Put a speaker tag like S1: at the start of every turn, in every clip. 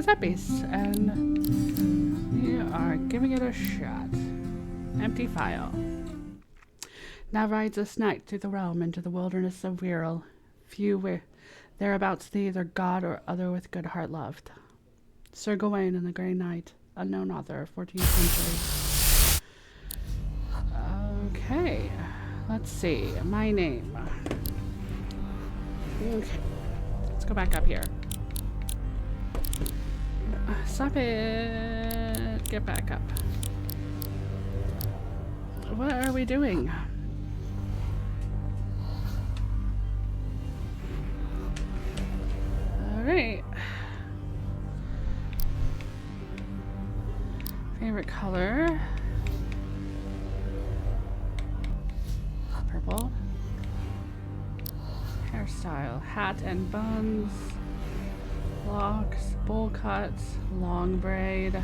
S1: Giuseppe's, and we are giving it a shot. Empty file. Now rides this knight through the realm into the wilderness of Wirral. Few thereabouts neither god or other with good heart loved. Sir Gawain and the Grey Knight, unknown author, 14th century. Okay, let's see. My name. Okay, let's go back up here. Stop it. Get back up. What are we doing? Alright. Favorite color? Purple. Hairstyle, hat and buns. Locks, bowl cuts, long braid.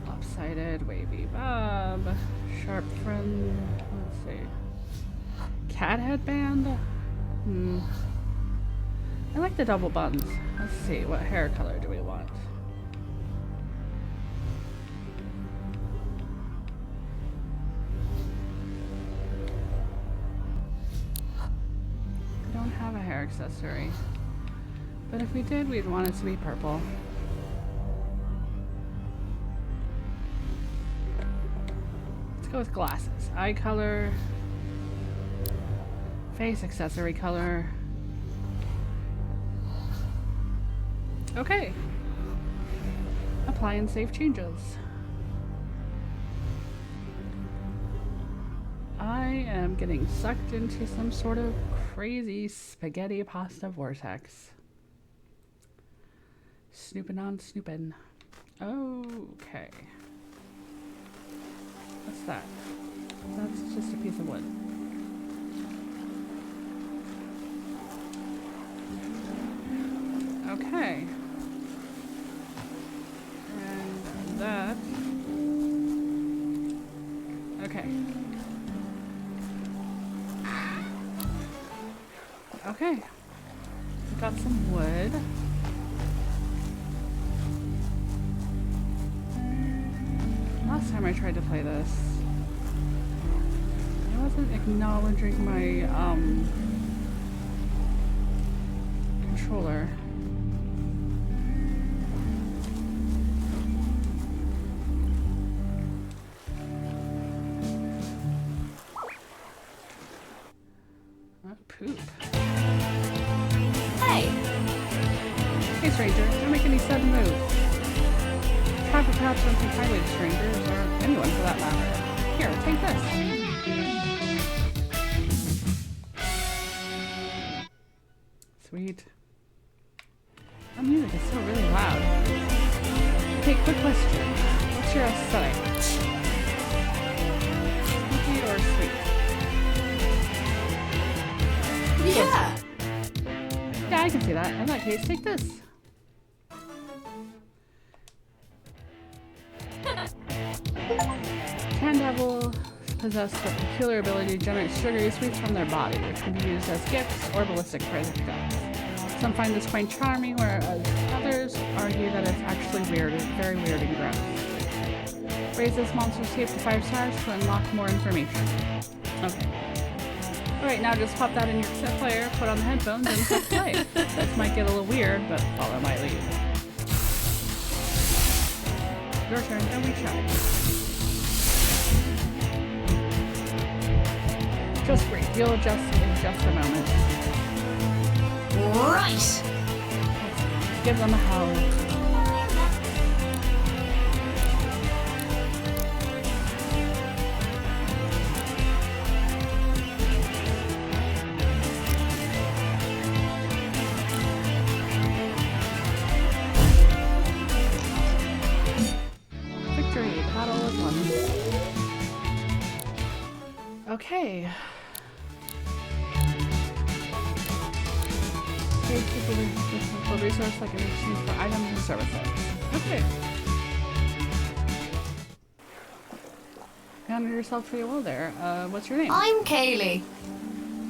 S1: Lopsided, wavy bob. Sharp front, let's see. Cat headband? I like the double buns. Let's see, what hair color do we want? We don't have a hair accessory. But if we did, we'd want it to be purple. Let's go with glasses. Eye color. Face accessory color. Okay. Apply and save changes. I am getting sucked into some sort of crazy spaghetti pasta vortex. Snooping on snooping. Okay. What's that? That's just a piece of wood. Okay. And that. Okay. Okay. We got some wood. Last time I tried to play this, I wasn't acknowledging my controller. Poop.
S2: Hey!
S1: Hey stranger, don't make any sudden moves. Traffic cops don't take highway to strangers, or anyone for that matter. Here, take this. Sweet. That music is still really loud. Okay, quick question. What's your aesthetic? Sweet or sweet?
S2: Yeah!
S1: Yeah, I can see that. In that case, take this. Canned apple possess the peculiar ability to generate sugary sweets from their body, which can be used as gifts or ballistic projectiles. Some find this quite charming, whereas others argue that it's actually weird, very weird and gross. Raise this monster's tape to 5 stars to unlock more information. Okay. Alright, now just pop that in your cassette player, put on the headphones, and press play. This might get a little weird, but follow my lead. Your turn, and we shall. Just breathe. You'll adjust in just a moment.
S2: Right!
S1: Let's give them a howl. Okay. Page people resource that can be used for items and services. Okay. Found yourself pretty well there. What's your name?
S2: I'm Kaylee.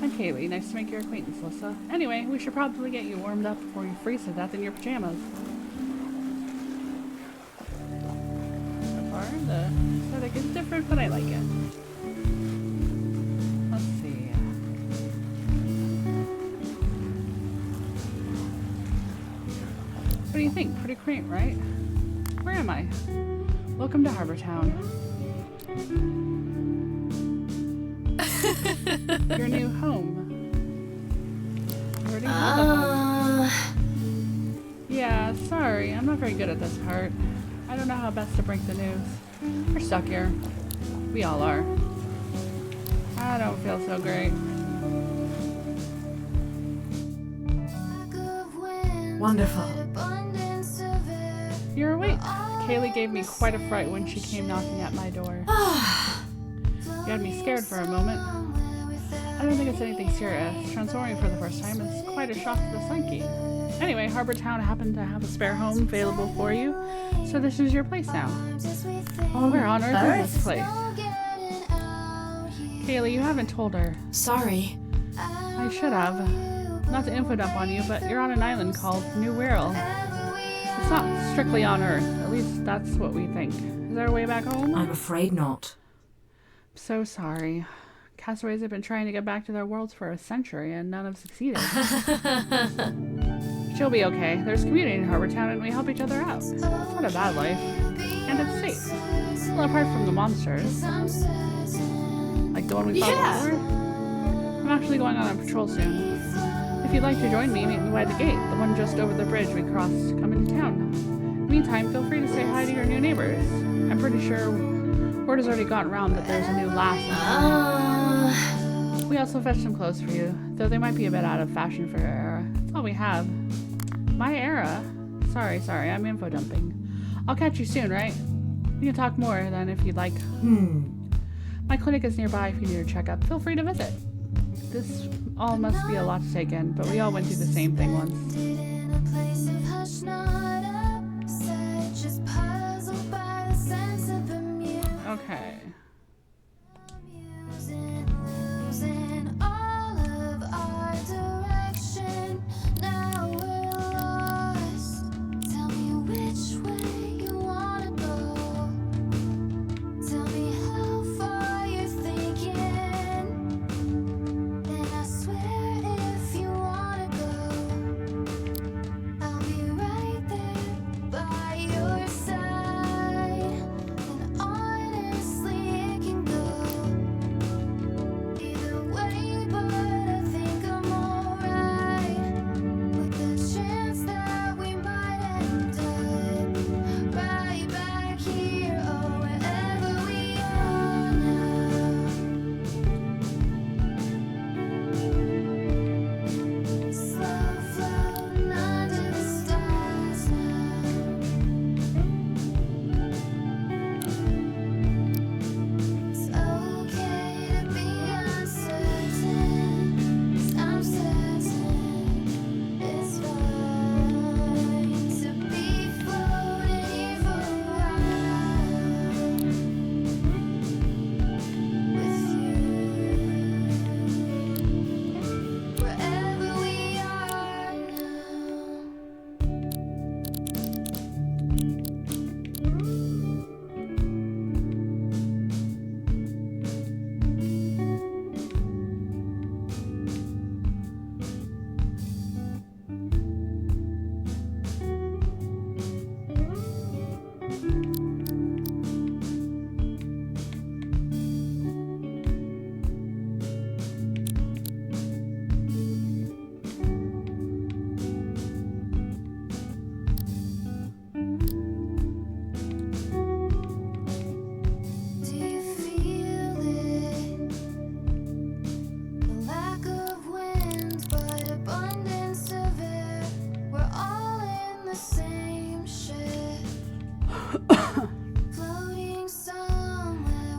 S1: I'm Kaylee. Nice to make your acquaintance, Lissa. Anyway, we should probably get you warmed up before you freeze to death in your pajamas. The aesthetic is different, but I like it. Let's see. What do you think? Pretty quaint, right? Where am I? Welcome to Harbor Town. Your new home. You already have a home. Yeah, sorry. I'm not very good at this part. I don't know how best to break the news. We're stuck here. We all are. I don't feel so great.
S3: Wonderful.
S1: You're awake. Kaylee gave me quite a fright when she came knocking at my door. You had me scared for a moment. I don't think it's anything serious. Transforming for the first time is quite a shock to the psyche. Anyway, Harbor Town happened to have a spare home available for you, so this is your place now.
S3: Oh,
S1: Where on earth
S3: Earth?
S1: is this place? Kaylee, you haven't told her.
S3: Sorry.
S1: I should have. Not to info dump on you, but you're on an island called New Wirral. It's not strictly on Earth. At least that's what we think. Is there a way back home?
S3: I'm afraid not.
S1: So sorry. Castaways have been trying to get back to their worlds for a century, and none have succeeded. She'll be okay. There's community in Harbor Town, and we help each other out. It's not a bad life. And it's safe. Well, apart from the monsters. Like the one we fought before. I'm actually going on a patrol soon. If you'd like to join me, meet me by the gate, the one just over the bridge we crossed to come into town. In the meantime, feel free to say hi to your new neighbors. I'm pretty sure word has already gotten around that there's a new lass in town. We also fetched some clothes for you, though they might be a bit out of fashion for your era. That's all we have. My era? Sorry, I'm info dumping. I'll catch you soon, right? We can talk more then if you'd like. My clinic is nearby if you need a checkup. Feel free to visit. This all must be a lot to take in, but we all went through the same thing once. Okay.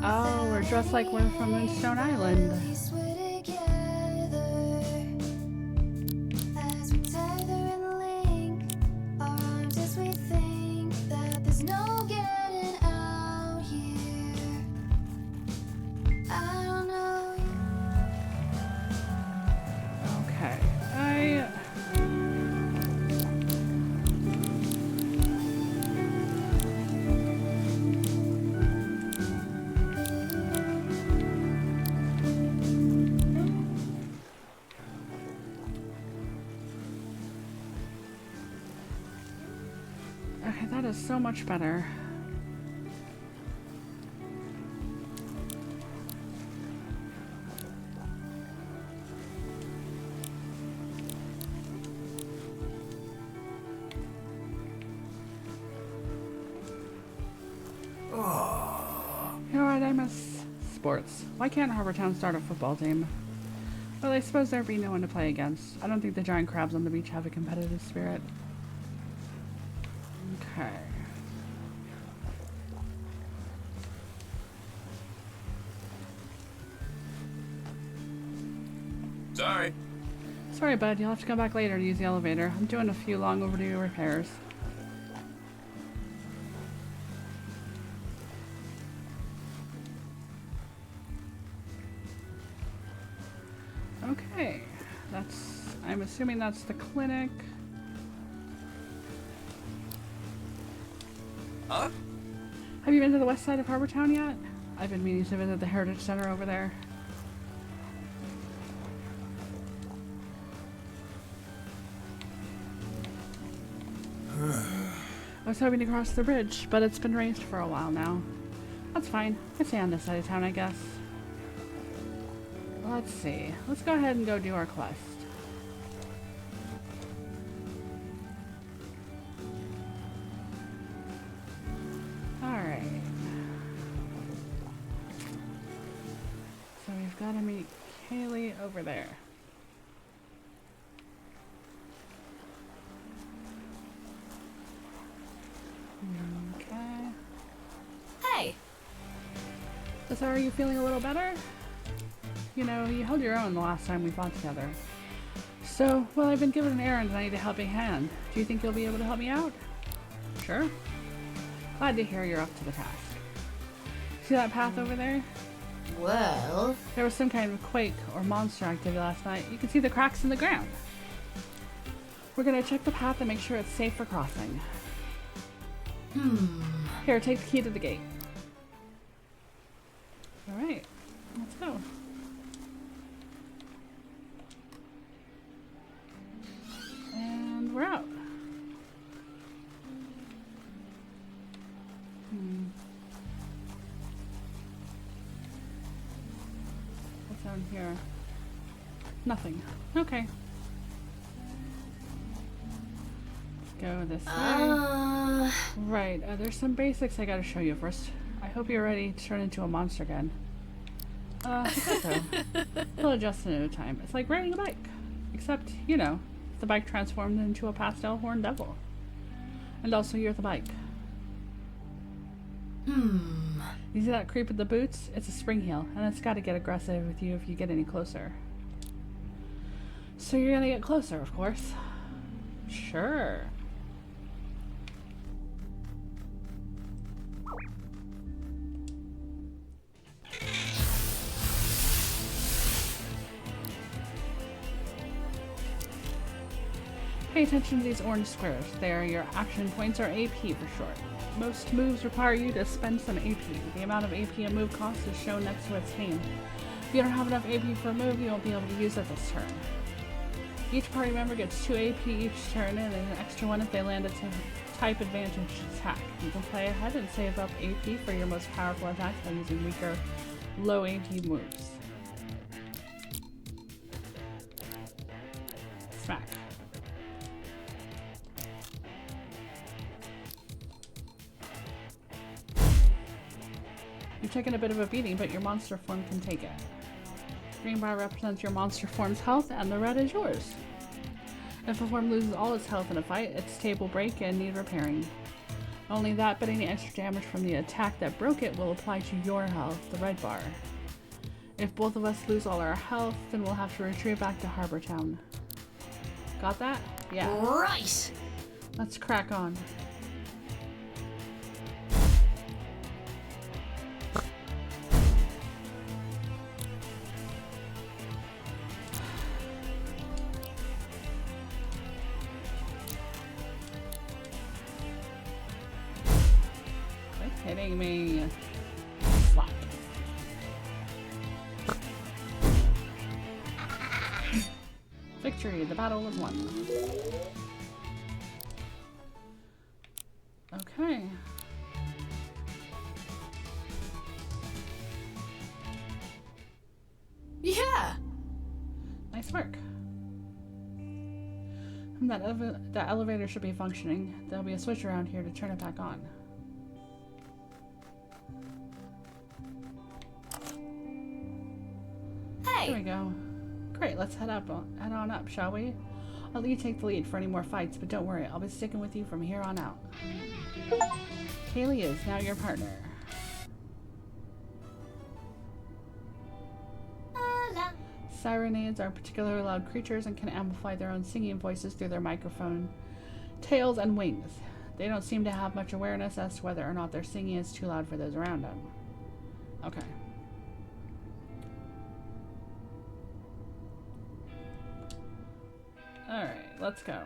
S1: Oh, we're dressed like we're from Moonstone Island. Okay, that is so much better. You know what, I miss sports. Why can't Harbortown start a football team? Well, I suppose there'd be no one to play against. I don't think the giant crabs on the beach have a competitive spirit. Okay.
S4: Sorry.
S1: Sorry, bud. You'll have to come back later to use the elevator. I'm doing a few long overdue repairs. Okay. I'm assuming that's the clinic.
S4: Huh?
S1: Have you been to the west side of Harbortown yet? I've been meaning to visit the Heritage Center over there. I was hoping to cross the bridge, but it's been raised for a while now. That's fine. I stay on this side of town, I guess. Let's see. Let's go ahead and go do our quest. Alright. So we've got to meet Kaylee over there. Okay.
S2: Hey.
S1: So are you feeling a little better? You know, you held your own the last time we fought together. So, well, I've been given an errand and I need a helping hand. Do you think you'll be able to help me out? Sure. Glad to hear you're up to the task. See that path over there?
S2: Well.
S1: There was some kind of quake or monster activity last night. You can see the cracks in the ground. We're gonna check the path and make sure it's safe for crossing. Here, take the key to the gate. Alright, let's go. And we're out. What's down here? Nothing. Okay. Let's go this way. Right, there's some basics I gotta show you first. I hope you're ready to turn into a monster again. I guess so. We'll adjust it at a time. It's like riding a bike. Except, you know, the bike transformed into a pastel horn devil. And also you're the bike. You see that creep with the boots? It's a spring heel, and it's gotta get aggressive with you if you get any closer. So you're gonna get closer, of course. Sure. Pay attention to these orange squares. They are your action points, or AP for short. Most moves require you to spend some AP. The amount of AP a move costs is shown next to its name. If you don't have enough AP for a move, you won't be able to use it this turn. Each party member gets 2 AP each turn and an extra one if they land a type advantage attack. You can play ahead and save up AP for your most powerful attacks by using weaker, low AP moves. Smack. You've taken a bit of a beating, but your monster form can take it. Green bar represents your monster form's health, and the red is yours. If a form loses all its health in a fight, its tape will break and need repairing. Only that, but any extra damage from the attack that broke it will apply to your health, the red bar. If both of us lose all our health, then we'll have to retreat back to Harbortown. Got that? Yeah.
S2: Right.
S1: Let's crack on. Hitting me. Slap. Victory, the battle was won. Okay. Okay.
S2: Yeah.
S1: Nice work. That elevator should be functioning. There'll be a switch around here to turn it back on.
S2: Hey.
S1: There we go. Great, let's head on up, shall we? I'll let you take the lead for any more fights, but don't worry, I'll be sticking with you from here on out. Kaylee is now your partner.
S2: La.
S1: Sirenades are particularly loud creatures and can amplify their own singing voices through their microphone, tails, and wings. They don't seem to have much awareness as to whether or not their singing is too loud for those around them. Okay. Alright, let's go.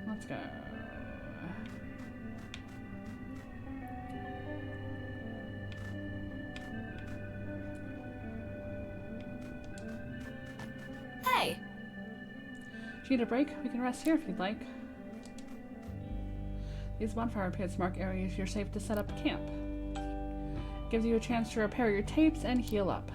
S1: Let's go.
S2: Hey.
S1: Do you need a break? We can rest here if you'd like. These bonfire pits mark areas you're safe to set up camp. Gives you a chance to repair your tapes and heal up.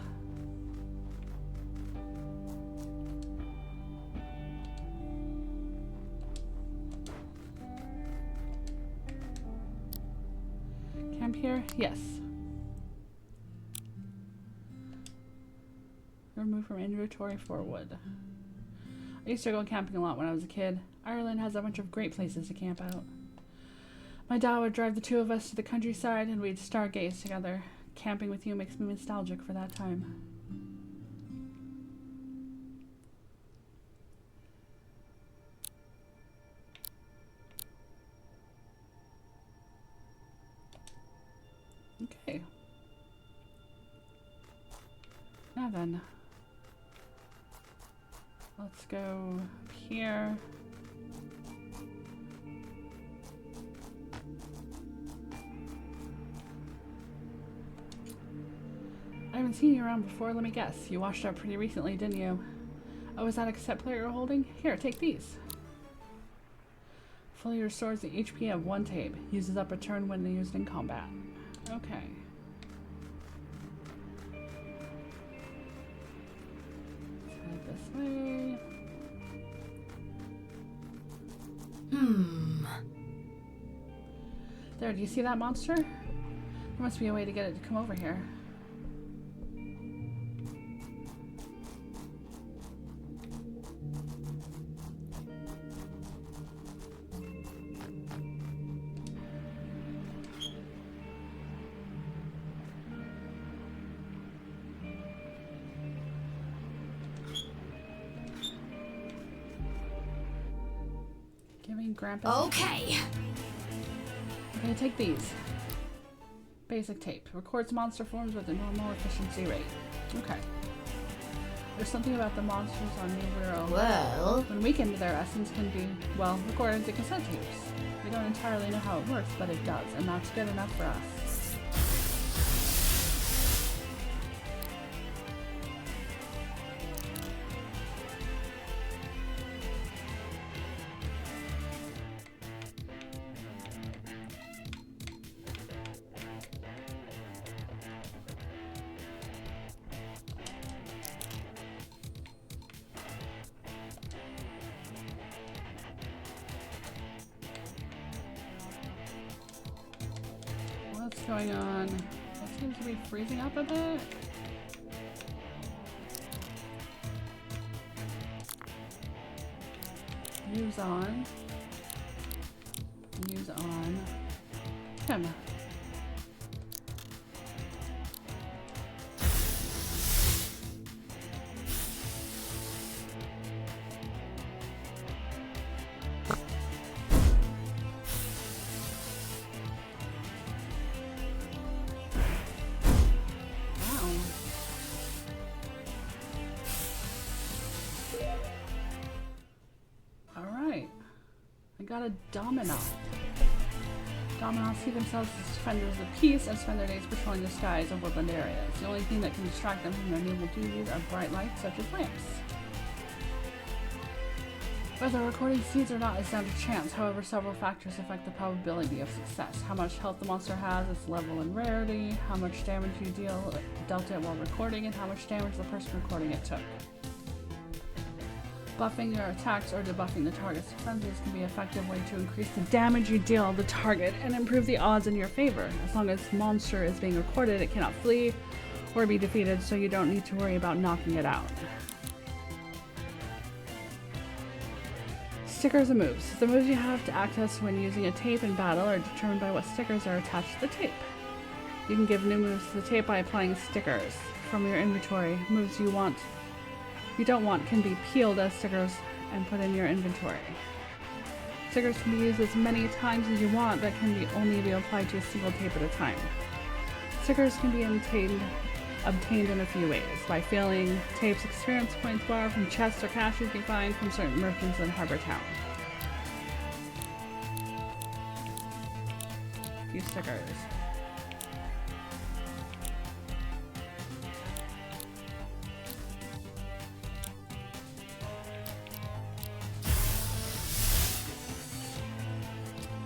S1: Camp here? Yes. Remove from inventory for wood. I used to go camping a lot when I was a kid. Ireland has a bunch of great places to camp out. My dad would drive the two of us to the countryside and we'd stargaze together. Camping with you makes me nostalgic for that time. Okay. Now then. Let's go here. I haven't seen you around before, let me guess. You washed up pretty recently, didn't you? Oh, is that a cassette player you're holding? Here, take these. Fully restores the HP of one tape. Uses up a turn when used in combat. Okay. Let's head this way. There, do you see that monster? There must be a way to get it to come over here. Giving Grandpa.
S2: Okay.
S1: I'm gonna take these. Basic tape. Records monster forms with a normal efficiency rate. Okay. There's something about the monsters on Nubero.
S2: Well.
S1: When weakened, their essence can be, well, recorded to cassette tapes. We don't entirely know how it works, but it does, and that's good enough for us. What's going on? It seems to be freezing up a bit. Use on. Use on. Him. Got a domino. Dominoes see themselves as defenders of peace and spend their days patrolling the skies of woodland areas. The only thing that can distract them from their naval duties are bright lights such as lamps. Whether recording succeeds or not is down to chance. However, several factors affect the probability of success. How much health the monster has, its level and rarity, how much damage you dealt it while recording, and how much damage the person recording it took. Buffing your attacks or debuffing the target's defenses can be an effective way to increase the damage you deal the target and improve the odds in your favor. As long as the monster is being recorded, it cannot flee or be defeated, so you don't need to worry about knocking it out. Stickers and moves. The moves you have to access when using a tape in battle are determined by what stickers are attached to the tape. You can give new moves to the tape by applying stickers from your inventory. Moves you don't want can be peeled as stickers and put in your inventory. Stickers can be used as many times as you want, but can only be applied to a single tape at a time. Stickers can be obtained in a few ways, by filling tapes experience points bar from chests or caches you find from certain merchants in Harbor Town. Few stickers.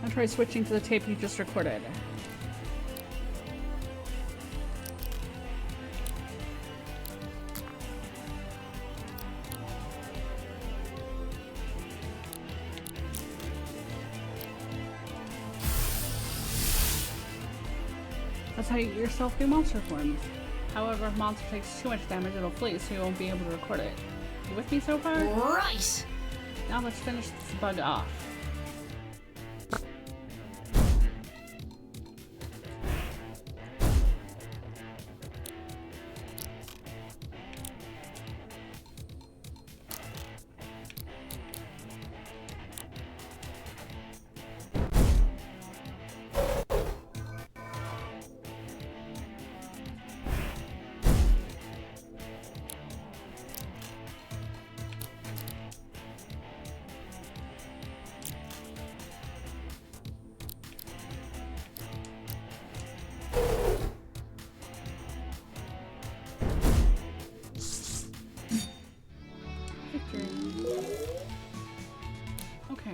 S1: Now try switching to the tape you just recorded. That's how you get yourself new monster forms. However, if a monster takes too much damage, it'll flee, so you won't be able to record it. You with me so far?
S2: Right!
S1: Now let's finish this bug off. Okay.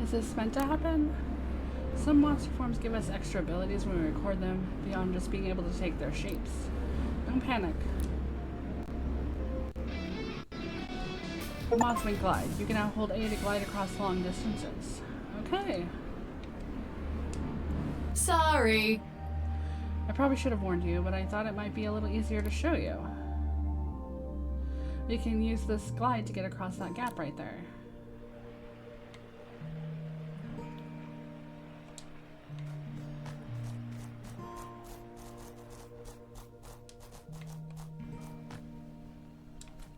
S1: Is this meant to happen? Some monster forms give us extra abilities when we record them, beyond just being able to take their shapes. Don't panic. Mothman Glide. You can now hold A to glide across long distances. Okay.
S2: Sorry.
S1: I probably should have warned you, but I thought it might be a little easier to show you. You can use this glide to get across that gap right there.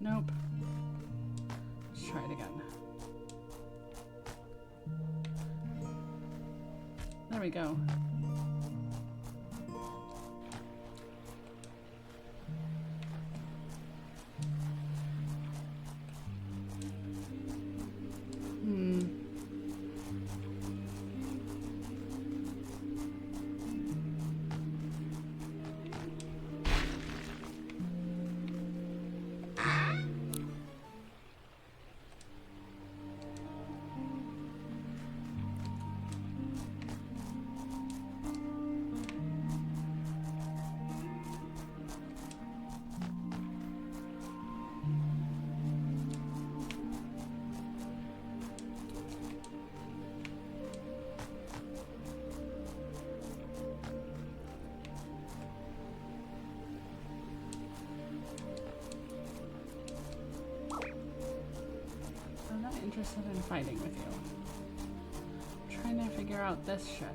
S1: Nope. Let's try it again. There we go. I'm not interested in fighting with you. I'm trying to figure out this shit.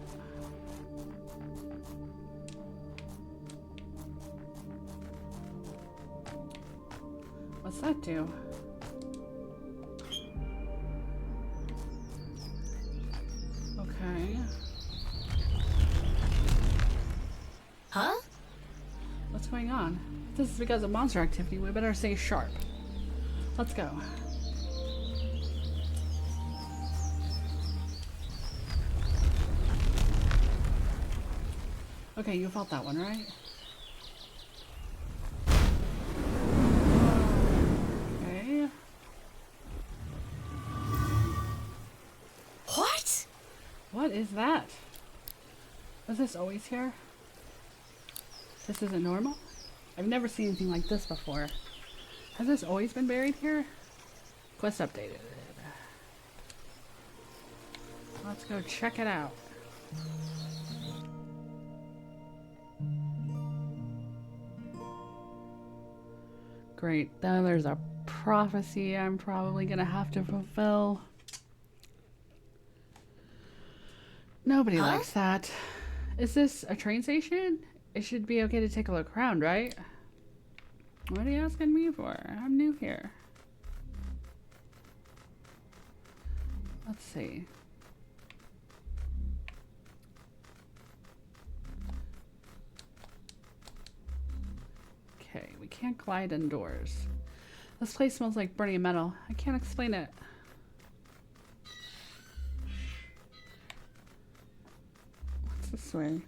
S1: What's that do? Okay.
S2: Huh?
S1: What's going on? If this is because of monster activity, we better stay sharp. Let's go. Okay, you felt that one, right? Okay.
S2: What?
S1: What is that? Was this always here? This isn't normal? I've never seen anything like this before. Has this always been buried here? Quest updated. Let's go check it out. Great. Then there's a prophecy I'm probably gonna have to fulfill. Nobody likes that. Is this a train station? It should be okay to take a look around, right? What are you asking me for? I'm new here. Let's see. Okay, we can't glide indoors. This place smells like burning metal. I can't explain it. What's this way?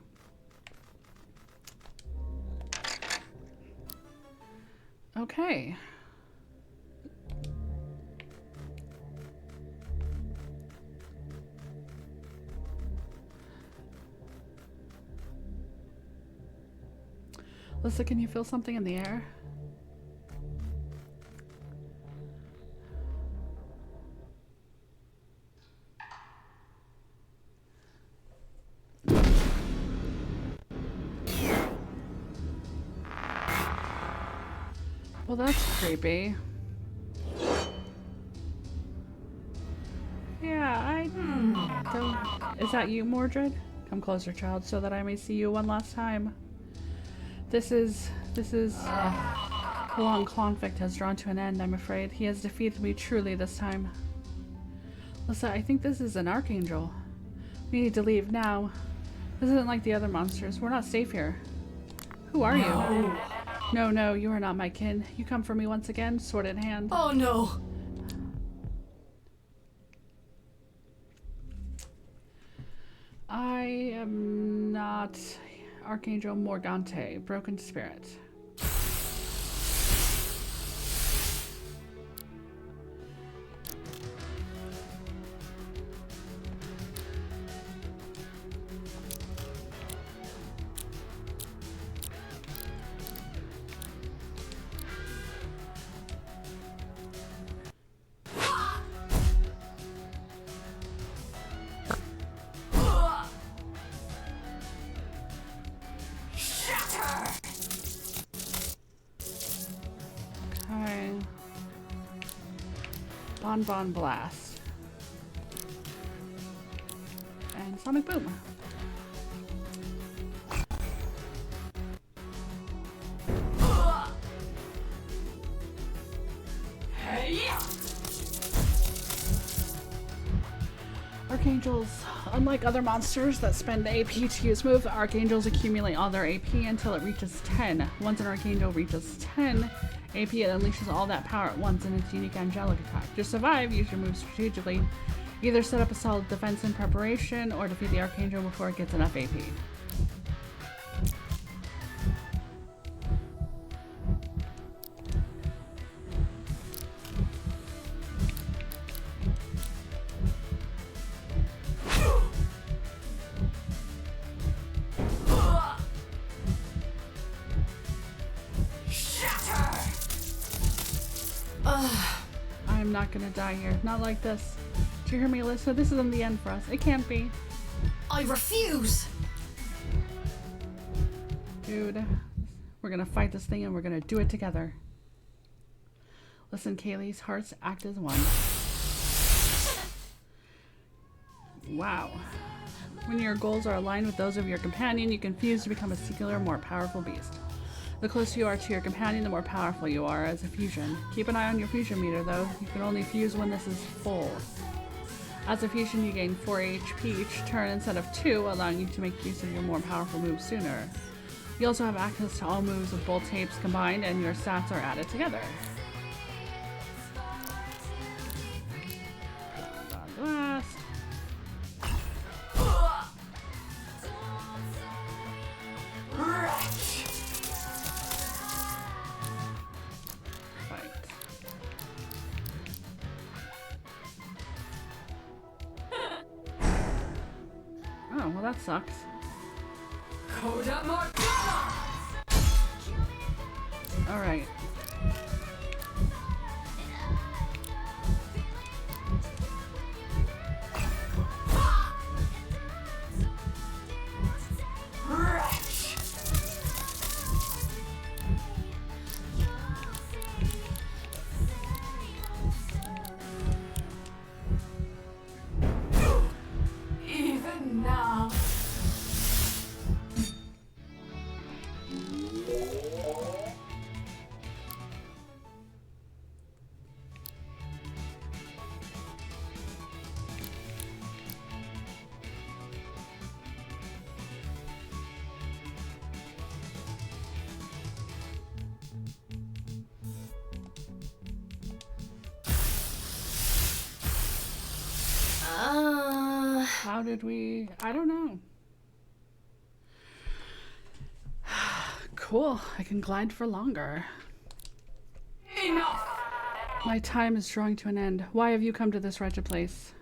S1: Okay. Alyssa, can you feel something in the air? Well, that's creepy. Yeah, I don't... Is that you, Mordred? Come closer, child, so that I may see you one last time. This is... The long conflict has drawn to an end, I'm afraid. He has defeated me truly this time. Alyssa, I think this is an archangel. We need to leave now. This isn't like the other monsters. We're not safe here. Who are you? No, no, you are not my kin. You come for me once again, sword in hand.
S2: Oh no.
S1: I am not Archangel Morgante, broken spirit. Bon Blast. And Sonic Boom. Archangels, unlike other monsters that spend AP to use moves, Archangels accumulate all their AP until it reaches 10. Once an Archangel reaches 10 AP, it unleashes all that power at once in its unique angelic attack. To survive, use your moves strategically. Either set up a solid defense in preparation, or defeat the Archangel before it gets enough AP. I'm not gonna die here. Not like this. Do you hear me, Alyssa? This isn't the end for us. It can't be.
S2: I refuse.
S1: Dude, we're gonna fight this thing and we're gonna do it together. Listen, Kaylee's hearts act as one. Wow. When your goals are aligned with those of your companion, you can fuse to become a singular, more powerful beast. The closer you are to your companion, the more powerful you are as a fusion. Keep an eye on your fusion meter, though. You can only fuse when this is full. As a fusion, you gain 4 HP each turn instead of 2, allowing you to make use of your more powerful moves sooner. You also have access to all moves of both tapes combined, and your stats are added together. Blast. Fight. Oh, well that sucks. Alright.
S3: Even now.
S1: How did we... I don't know. Cool. I can glide for longer.
S3: Enough!
S1: My time is drawing to an end. Why have you come to this wretched place?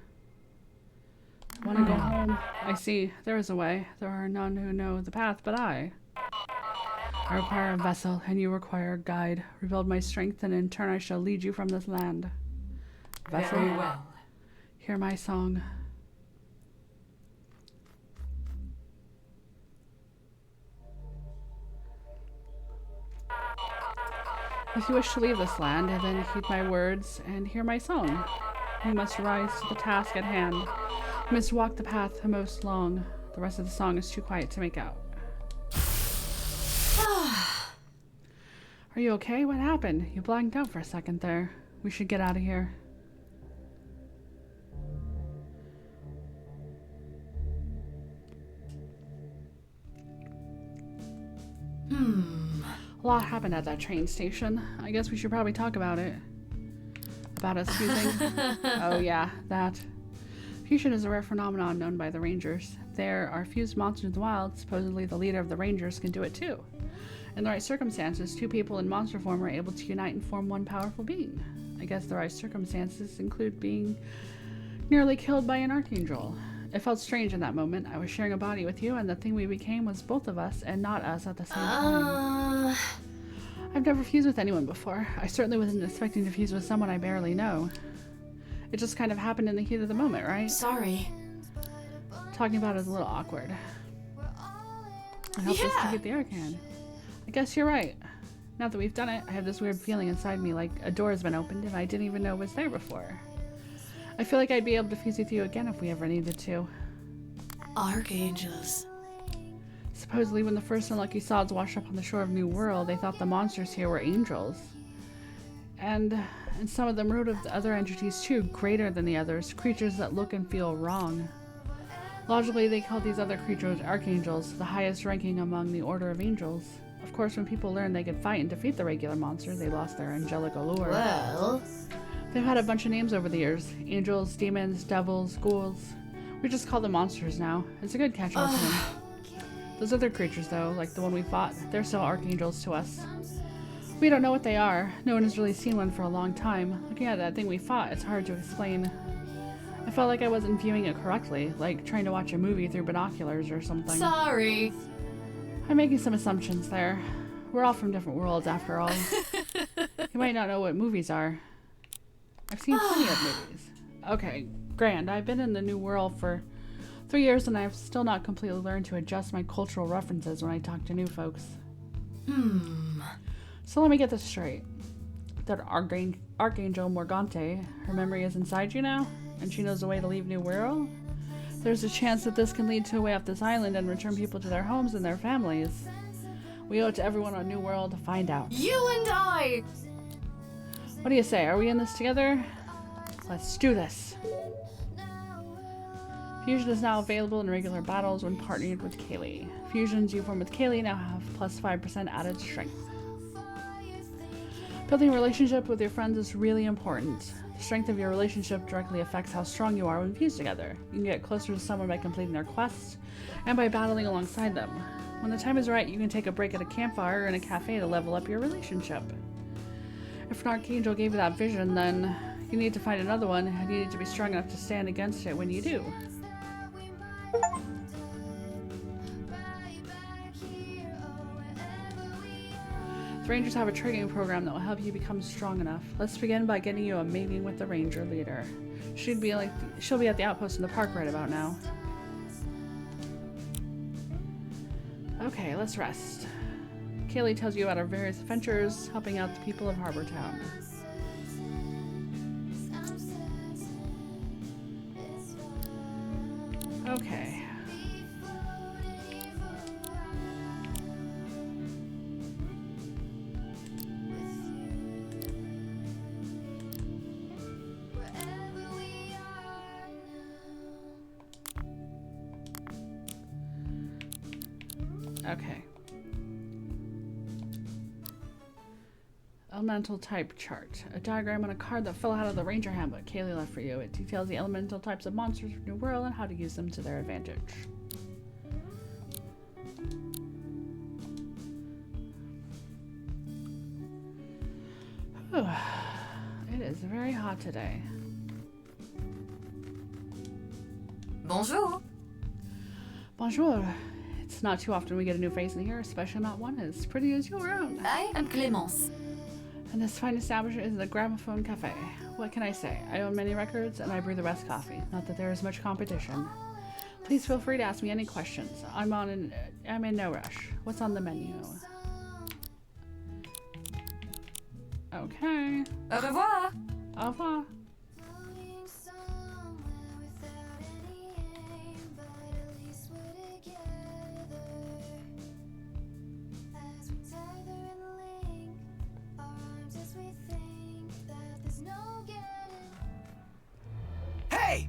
S1: Want to go home? I see. There is a way. There are none who know the path but I. I require a vessel, and you require a guide. Rebuild my strength, and in turn I shall lead you from this land. Vessel,
S3: Very well.
S1: hear my song. If you wish to leave this land, then heed my words and hear my song. You must rise to the task at hand. You must walk the path the most long. The rest of the song is too quiet to make out. Are you okay? What happened? You blanked out for a second there. We should get out of here. A lot happened at that train station. I guess we should probably talk about it. About us fusing. Oh yeah, that. Fusion is a rare phenomenon known by the Rangers. There are fused monsters in the wild. Supposedly the leader of the Rangers can do it too. In the right circumstances, two people in monster form are able to unite and form one powerful being. I guess the right circumstances include being nearly killed by an archangel. It felt strange in that moment. I was sharing a body with you, and the thing we became was both of us and not us at the same time. I've never fused with anyone before. I certainly wasn't expecting to fuse with someone I barely know. It just kind of happened in the heat of the moment, right?
S3: Sorry.
S1: Talking about it is a little awkward. I hope this can get the Arcan. I guess you're right. Now that we've done it, I have this weird feeling inside me like a door has been opened and I didn't even know it was there before. I feel like I'd be able to fuse with you again if we ever needed to.
S3: Archangels.
S1: Supposedly when the first unlucky sods washed up on the shore of New World, they thought the monsters here were angels. And some of them wrote of the other entities too, greater than the others, creatures that look and feel wrong. Logically, they called these other creatures archangels, the highest ranking among the order of angels. Of course, when people learned they could fight and defeat the regular monsters, they lost their angelic allure.
S3: Well...
S1: They've had a bunch of names over the years. Angels, demons, devils, ghouls. We just call them monsters now. It's a good catch-all term. Those other creatures, though, like the one we fought, they're still archangels to us. We don't know what they are. No one has really seen one for a long time. Looking at that thing we fought, it's hard to explain. I felt like I wasn't viewing it correctly, like trying to watch a movie through binoculars or something.
S3: Sorry.
S1: I'm making some assumptions there. We're all from different worlds, after all. You might not know what movies are. I've seen plenty of movies. Okay, grand. I've been in the New World for 3 years and I've still not completely learned to adjust my cultural references when I talk to new folks. So let me get this straight. That Archangel Morgante, her memory is inside you now? And she knows the way to leave New World? There's a chance that this can lead to a way off this island and return people to their homes and their families. We owe it to everyone on New World to find out.
S3: You and I!
S1: What do you say? Are we in this together? Let's do this. Fusion is now available in regular battles when partnered with Kaylee. Fusions you form with Kaylee now have plus 5% added strength. Building a relationship with your friends is really important. The strength of your relationship directly affects how strong you are when fused together. You can get closer to someone by completing their quests and by battling alongside them. When the time is right, you can take a break at a campfire or in a cafe to level up your relationship. If an Archangel gave you that vision, then you need to find another one, and you need to be strong enough to stand against it when you do. The Rangers have a training program that will help you become strong enough. Let's begin by getting you a meeting with the Ranger leader. She'll be at the outpost in the park right about now. Okay, let's rest. Kaylee tells you about our various adventures, helping out the people of Harbor Town. Okay. Okay. Elemental type chart. A diagram on a card that fell out of the Ranger handbook Kaylee left for you. It details the elemental types of monsters from New World and how to use them to their advantage. Whew. It is very hot today.
S2: Bonjour.
S1: Bonjour. It's not too often we get a new face in here, especially not one as pretty as your own.
S2: I am Clémence.
S1: And this fine establishment is the Gramophone Cafe. What can I say? I own many records and I brew the best coffee. Not that there is much competition. Please feel free to ask me any questions. I'm in no rush. What's on the menu? Okay.
S2: Au revoir.
S1: Au revoir.
S4: Hey!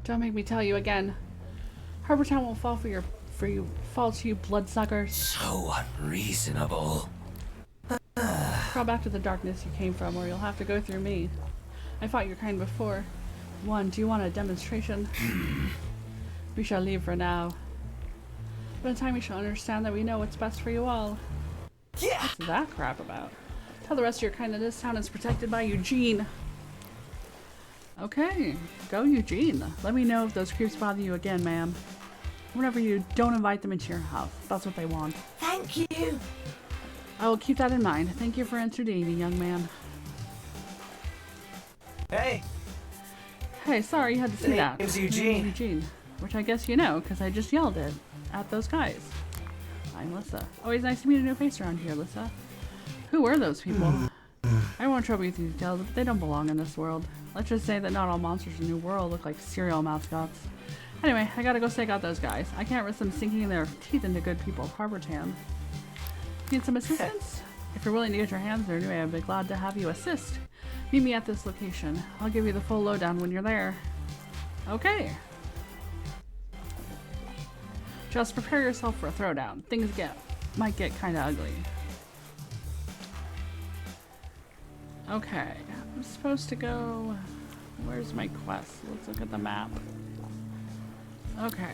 S1: Don't make me tell you again. Harbor Town won't fall fall to you bloodsuckers.
S4: So unreasonable.
S1: Crawl back to the darkness you came from, or you'll have to go through me. I fought your kind before. Do you want a demonstration? We shall leave for now. But in time you shall understand that we know what's best for you all.
S4: Yeah!
S1: What's that crap about? Tell the rest of your kind that this town is protected by Eugene. Okay, go Eugene. Let me know if those creeps bother you again, ma'am. Whenever you don't invite them into your house. That's what they want.
S2: Thank you.
S1: I will keep that in mind. Thank you for entertaining, young man.
S4: Hey!
S1: Hey, sorry you had to say that.
S4: Name's Eugene.
S1: Eugene. Which I guess you know, because I just yelled it at those guys. I'm Lissa. Always nice to meet a new face around here, Lissa. Who were those people? I won't trouble you with details, but they don't belong in this world. Let's just say that not all monsters in the New World look like cereal mascots. Anyway, I gotta go stake out those guys. I can't risk them sinking their teeth into good people of Harbor Town. Need some assistance? If you're willing to get your hands dirty, I'd be glad to have you assist. Meet me at this location. I'll give you the full lowdown when you're there. Okay. Just prepare yourself for a throwdown. Things might get kinda ugly. Okay, I'm supposed to go... Where's my quest? Let's look at the map. Okay.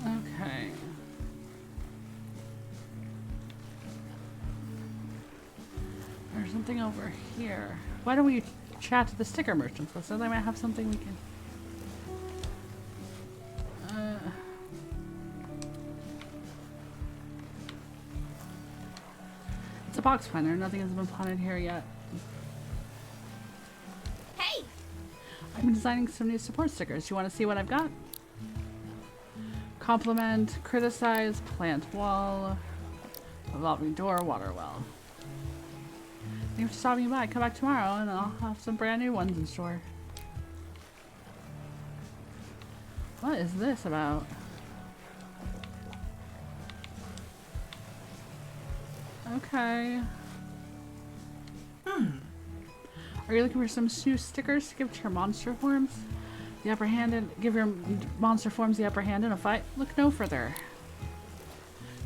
S1: Okay. There's something over here. Why don't we chat to the sticker merchants? So they might have something we can... It's a box planner. Nothing has been planted here yet.
S2: Hey!
S1: I'm designing some new support stickers. You want to see what I've got? Compliment, criticize, plant wall, revolving door, water well. Thanks for stopping by. Come back tomorrow and I'll have some brand new ones in store. What is this about? Okay. Are you looking for some new stickers to give to your monster forms? The upper hand and give your monster forms the upper hand in a fight? Look no further.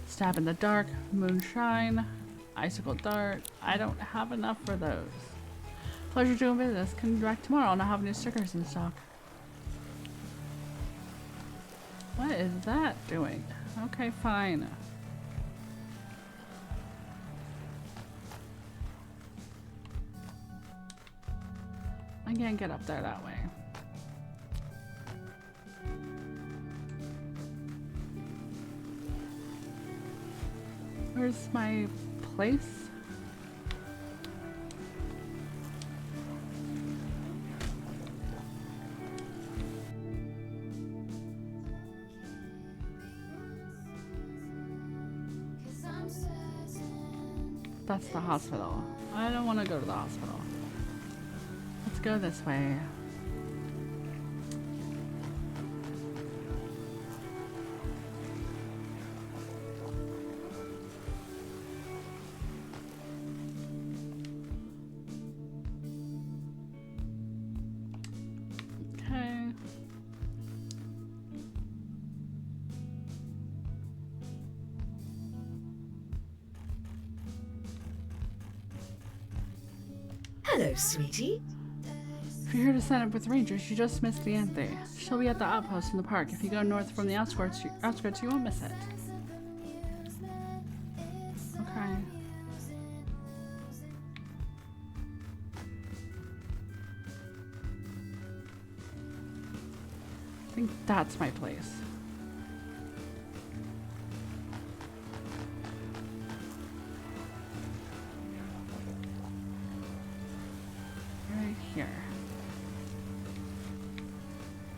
S1: Stab in the dark, moonshine, icicle dart. I don't have enough for those. Pleasure doing business. Come back tomorrow and I'll have new stickers in stock. What is that doing? Okay, fine. I can't get up there that way. Where's my place? That's the hospital. I don't want to go to the hospital. Let's go this way. Okay.
S5: Hello, sweetie.
S1: If you're here to sign up with Rangers, you just missed the Anthe. She'll be at the outpost in the park. If you go north from the outskirts, you won't miss it. Okay. I think that's my place. Right here.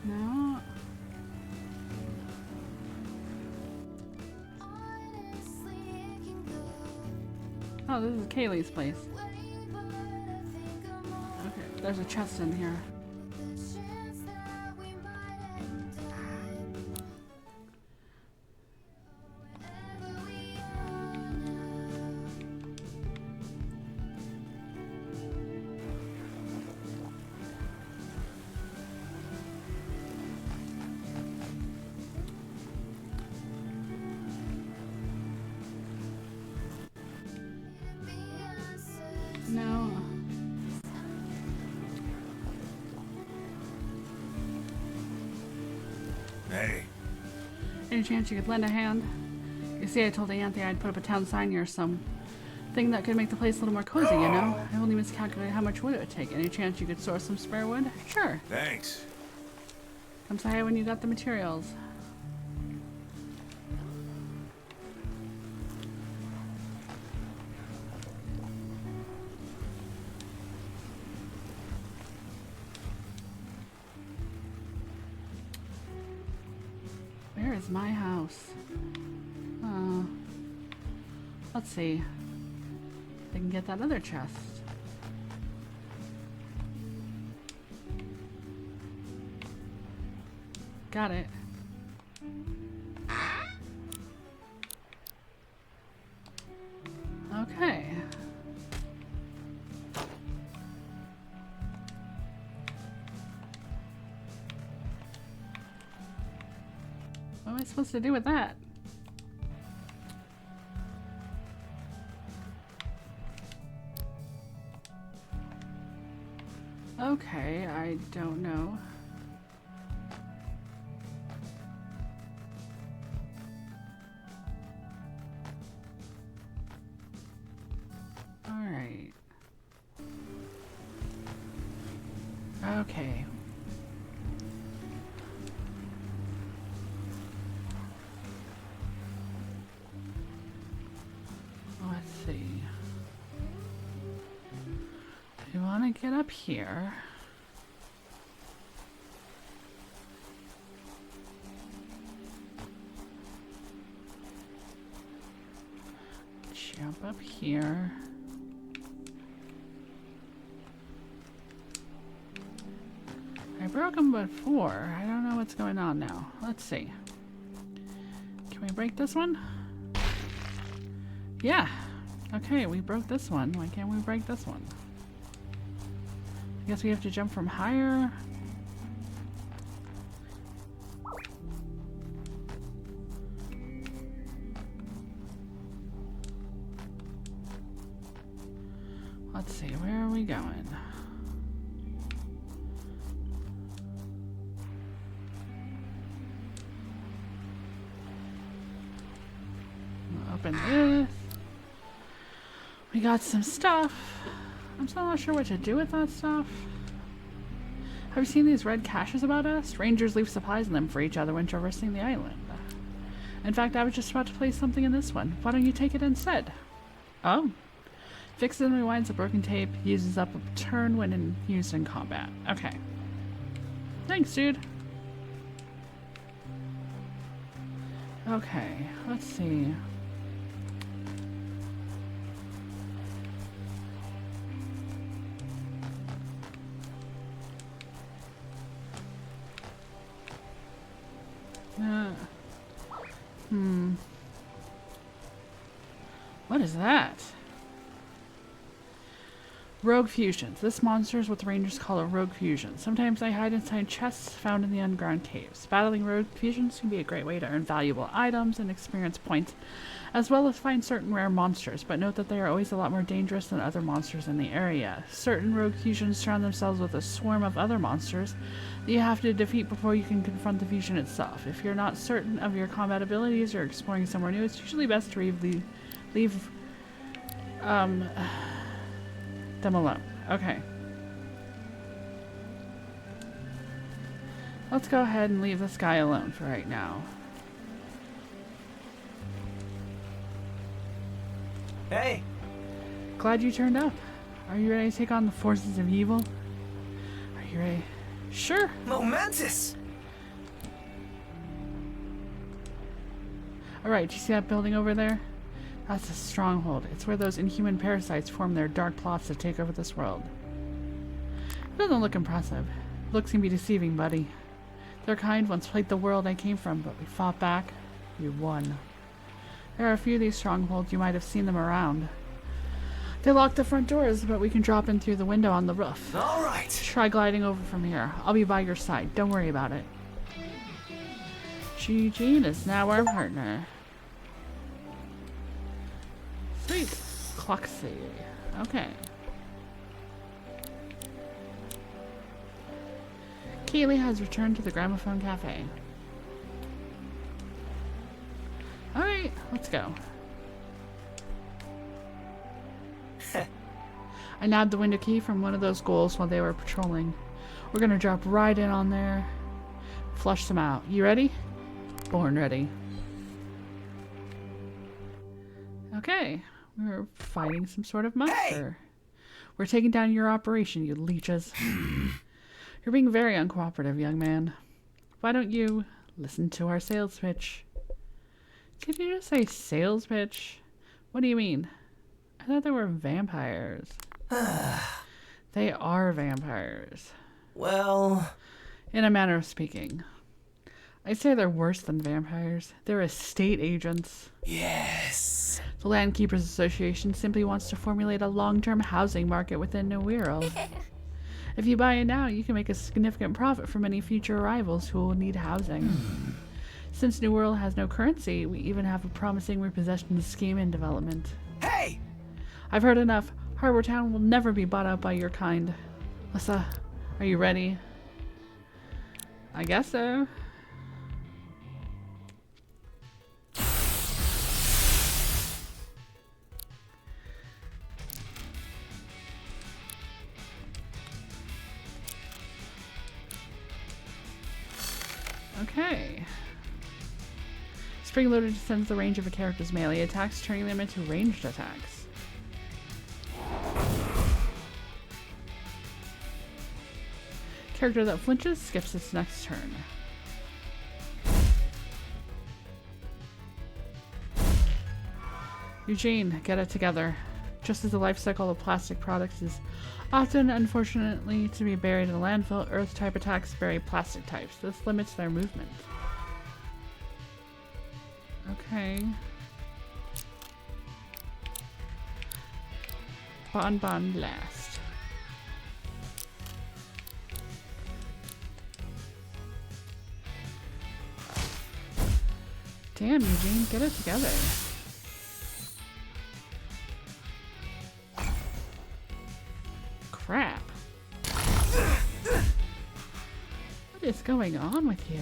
S1: No. Oh, this is Kaylee's place. Okay, there's a chest in here. No.
S4: Hey.
S1: Any chance you could lend a hand? You see, I told Anthe I'd put up a town sign here, some thing that could make the place a little more cozy, you know? I only miscalculated how much wood it would take. Any chance you could source some spare wood? Sure.
S4: Thanks.
S1: Come say hi when you got the materials. Where is my house? Let's see. They can get that other chest. Got it. Okay. What am I supposed to do with that? Okay, I don't know. All right. Okay. Let's see. I want to get up here. Jump up here. I broke them before. I don't know what's going on now. Let's see. Can we break this one? Yeah. Okay, we broke this one. Why can't we break this one? I guess we have to jump from higher. Let's see, where are we going? Open this. We got some stuff. I'm still not sure what to do with that stuff. Have you seen these red caches about us? Rangers leave supplies in them for each other when traversing the island. In fact, I was just about to place something in this one. Why don't you take it instead? Oh. Fixes and rewinds a broken tape. Uses up a turn when used in combat. Okay. Thanks, dude. Okay, let's see. What is that? Rogue fusions. This monster is what the Rangers call a rogue fusion. Sometimes they hide inside chests found in the underground caves. Battling rogue fusions can be a great way to earn valuable items and experience points, as well as find certain rare monsters, but note that they are always a lot more dangerous than other monsters in the area. Certain rogue fusions surround themselves with a swarm of other monsters that you have to defeat before you can confront the fusion itself. If you're not certain of your combat abilities or exploring somewhere new, it's usually best to leave them alone. Okay. Let's go ahead and leave this guy alone for right now.
S4: Hey!
S1: Glad you turned up. Are you ready to take on the forces of evil? Are you ready? Sure.
S4: Momentous!
S1: Alright, do you see that building over there? That's a stronghold. It's where those inhuman parasites form their dark plots to take over this world. It doesn't look impressive. Looks can be deceiving, buddy. Their kind once plagued the world I came from, but we fought back. We won. There are a few of these strongholds. You might have seen them around. They lock the front doors, but we can drop in through the window on the roof.
S4: All right.
S1: Try gliding over from here. I'll be by your side. Don't worry about it. Eugene is now our partner. Sweet. Cloxy. Okay. Kaylee has returned to the Gramophone Cafe. Alright, let's go. I nabbed the window key from one of those ghouls while they were patrolling. We're gonna drop right in on there. Flush them out. You ready? Born ready. Okay. We're fighting some sort of monster. We're taking down your operation, you leeches. You're being very uncooperative, young man. Why don't you listen to our sales pitch? Did you just say sales pitch? What do you mean? I thought they were vampires. They are vampires.
S4: Well...
S1: In a manner of speaking. I'd say they're worse than vampires. They're estate agents.
S4: Yes.
S1: The Land Keepers Association simply wants to formulate a long-term housing market within New World. If you buy it now, you can make a significant profit from any future arrivals who will need housing. Since New World has no currency, we even have a promising repossession scheme in development.
S4: Hey!
S1: I've heard enough. Harbor Town will never be bought out by your kind. Lissa, are you ready? I guess so. Okay. Spring Loader extends the range of a character's melee attacks, turning them into ranged attacks. Character that flinches skips its next turn. Eugene, get it together. Just as the life cycle of plastic products is often, unfortunately, to be buried in a landfill, Earth-type attacks bury plastic types. This limits their movement. Okay. Bon Bon Blast. Damn, Eugene, get it together. Crap. What is going on with you?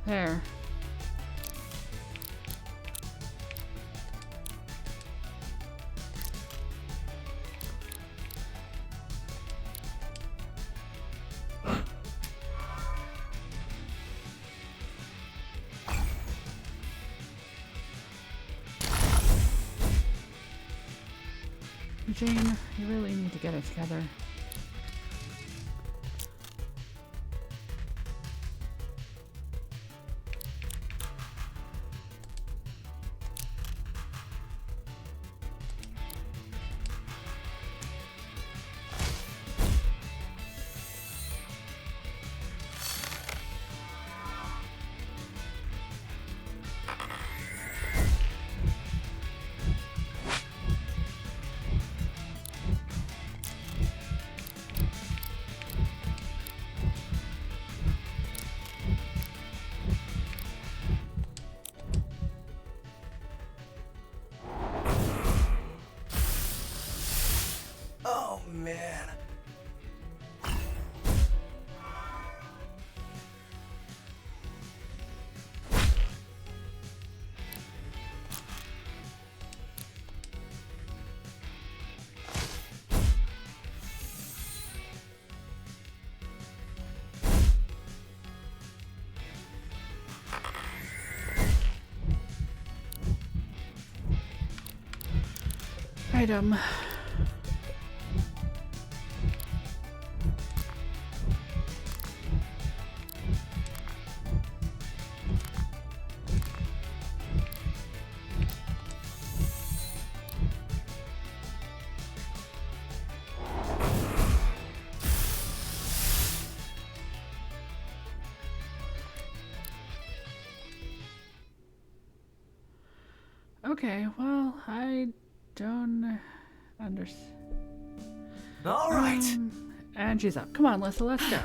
S1: There. Eugene, you really need to get it together.
S4: Oh, man.
S1: Item. Okay, well, I don't understand.
S4: All right.
S1: And she's up. Come on, Lissa, let's go.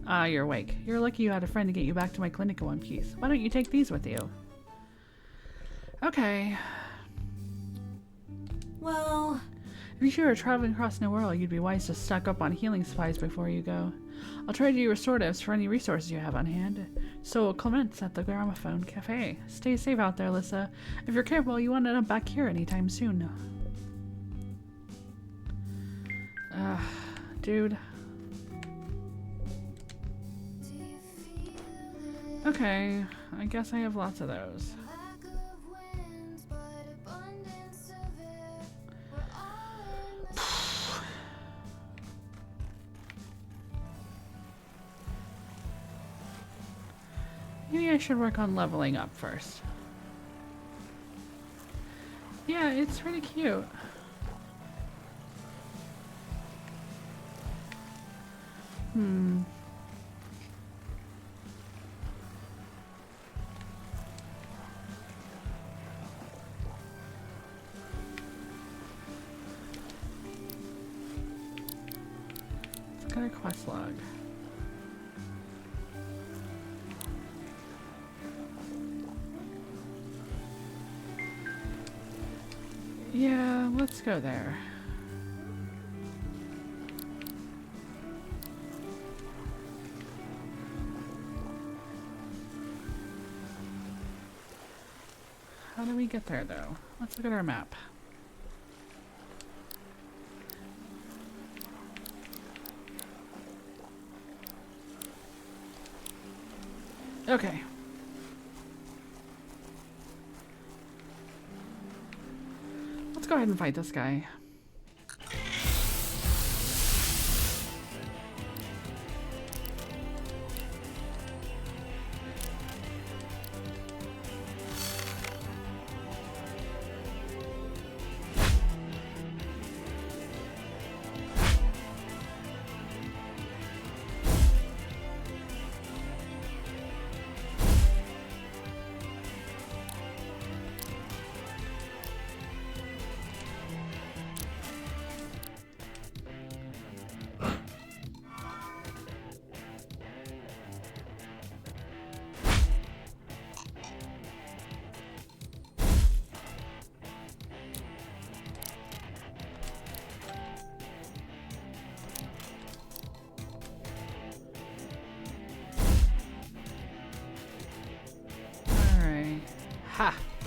S1: Ah, you're awake. You're lucky you had a friend to get you back to my clinic in one piece. Why don't you take these with you? Okay.
S5: Well,
S1: If you were traveling across New World, you'd be wise to stock up on healing supplies before you go. I'll trade you restoratives for any resources you have on hand. So will Clements at the Gramophone Cafe. Stay safe out there, Lissa. If you're careful, you won't end up back here anytime soon. Dude. Okay, I guess I have lots of those. Maybe I should work on leveling up first. Yeah, it's really cute. Let's get a quest log. Yeah, let's go there. How do we get there, though? Let's look at our map. Okay. Let's go ahead and fight this guy.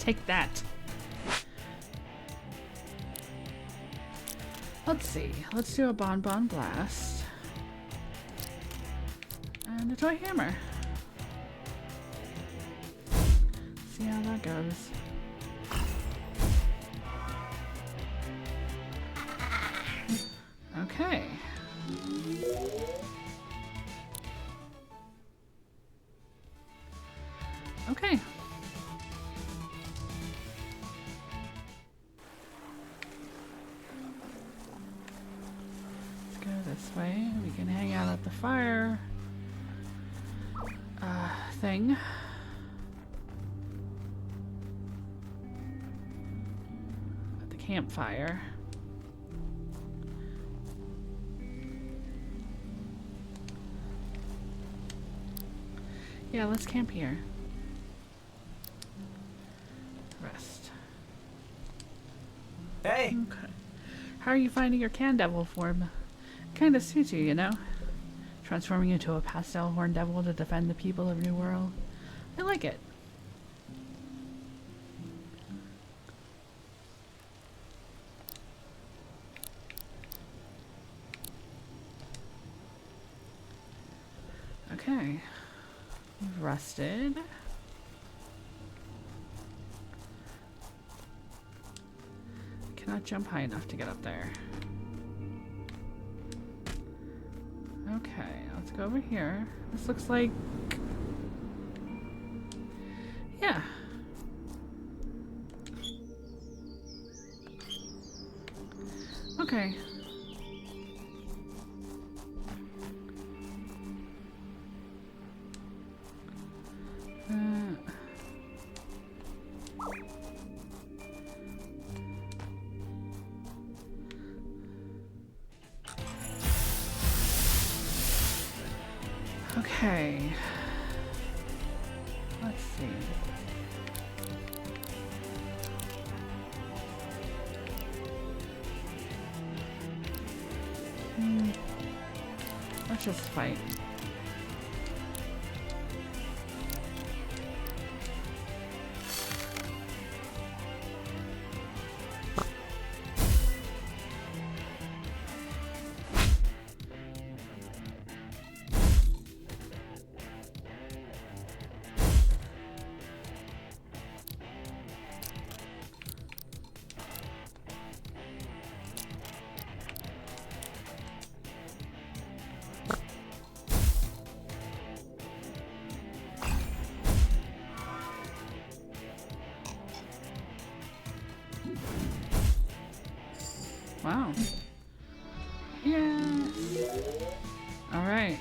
S1: Take that. Let's see. Let's do a Bonbon Blast. And a toy hammer. See how that goes. Okay. Okay. Let's go this way. We can hang out at the fire thing. At the campfire. Yeah, let's camp here. Rest.
S4: Hey!
S1: Okay. How are you finding your can devil form? Kinda suits you, you know? Transforming into a pastel horn devil to defend the people of New World. I like it. Okay. We've rested. Cannot jump high enough to get up there. Okay, let's go over here. This looks like... yeah. Okay. Okay. Let's see. Let's just fight. Wow. Yes. All right.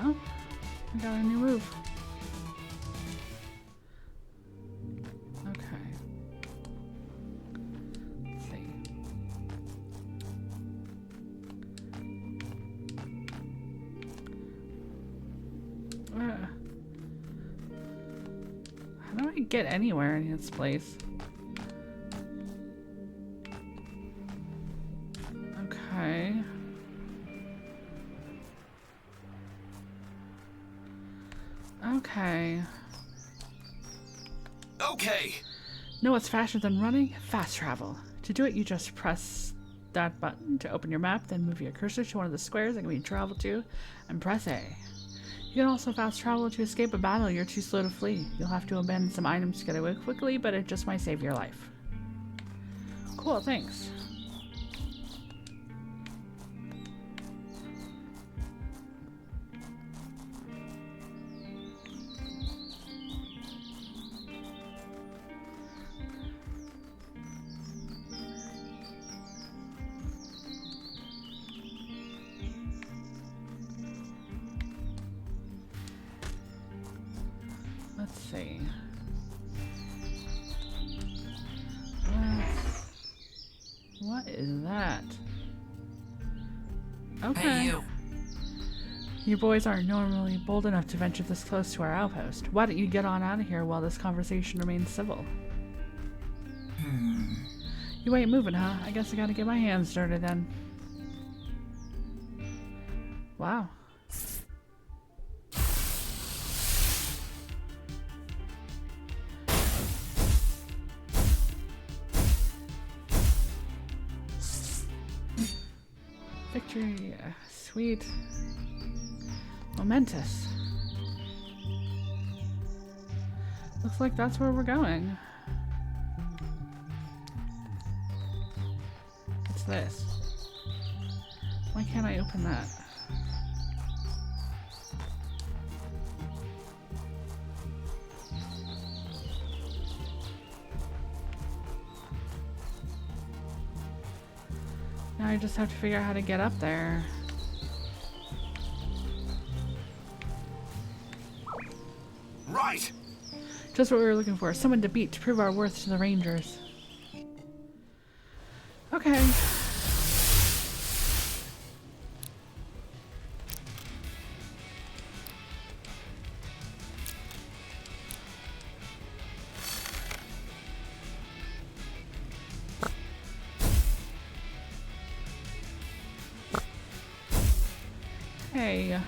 S1: Oh, I got a new move. Okay. Let's see. How do I get anywhere in this place? Okay. Okay.
S4: Okay!
S1: Know what's faster than running? Fast travel. To do it, you just press that button to open your map, then move your cursor to one of the squares that can be traveled to, and press A. You can also fast travel to escape a battle you're too slow to flee. You'll have to abandon some items to get away quickly, but it just might save your life. Cool, thanks. Let's see. What is that? Okay.
S4: Hey, you!
S1: You boys aren't normally bold enough to venture this close to our outpost. Why don't you get on out of here while this conversation remains civil? You ain't moving, huh? I guess I gotta get my hands dirty then. Wow. Victory. Sweet. Momentous. Looks like that's where we're going. What's this? Why can't I open that? Now I just have to figure out how to get up there.
S4: Right.
S1: Just what we were looking for. Someone to beat to prove our worth to the Rangers. Okay. Hey.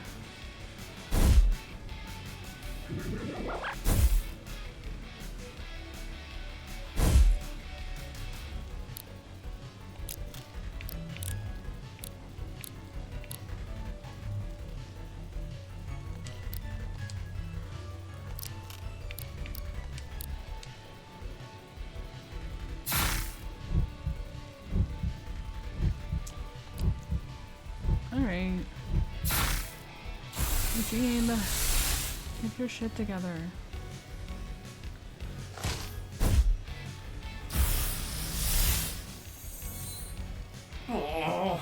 S1: Alright. Eugene, get your shit together.
S4: Oh.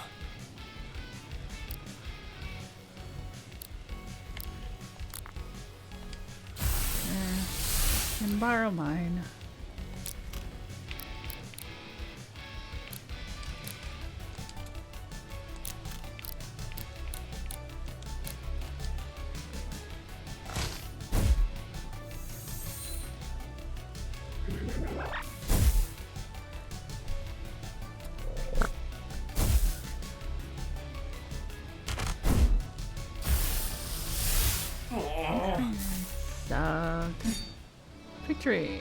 S1: Can borrow mine. Suck. Victory.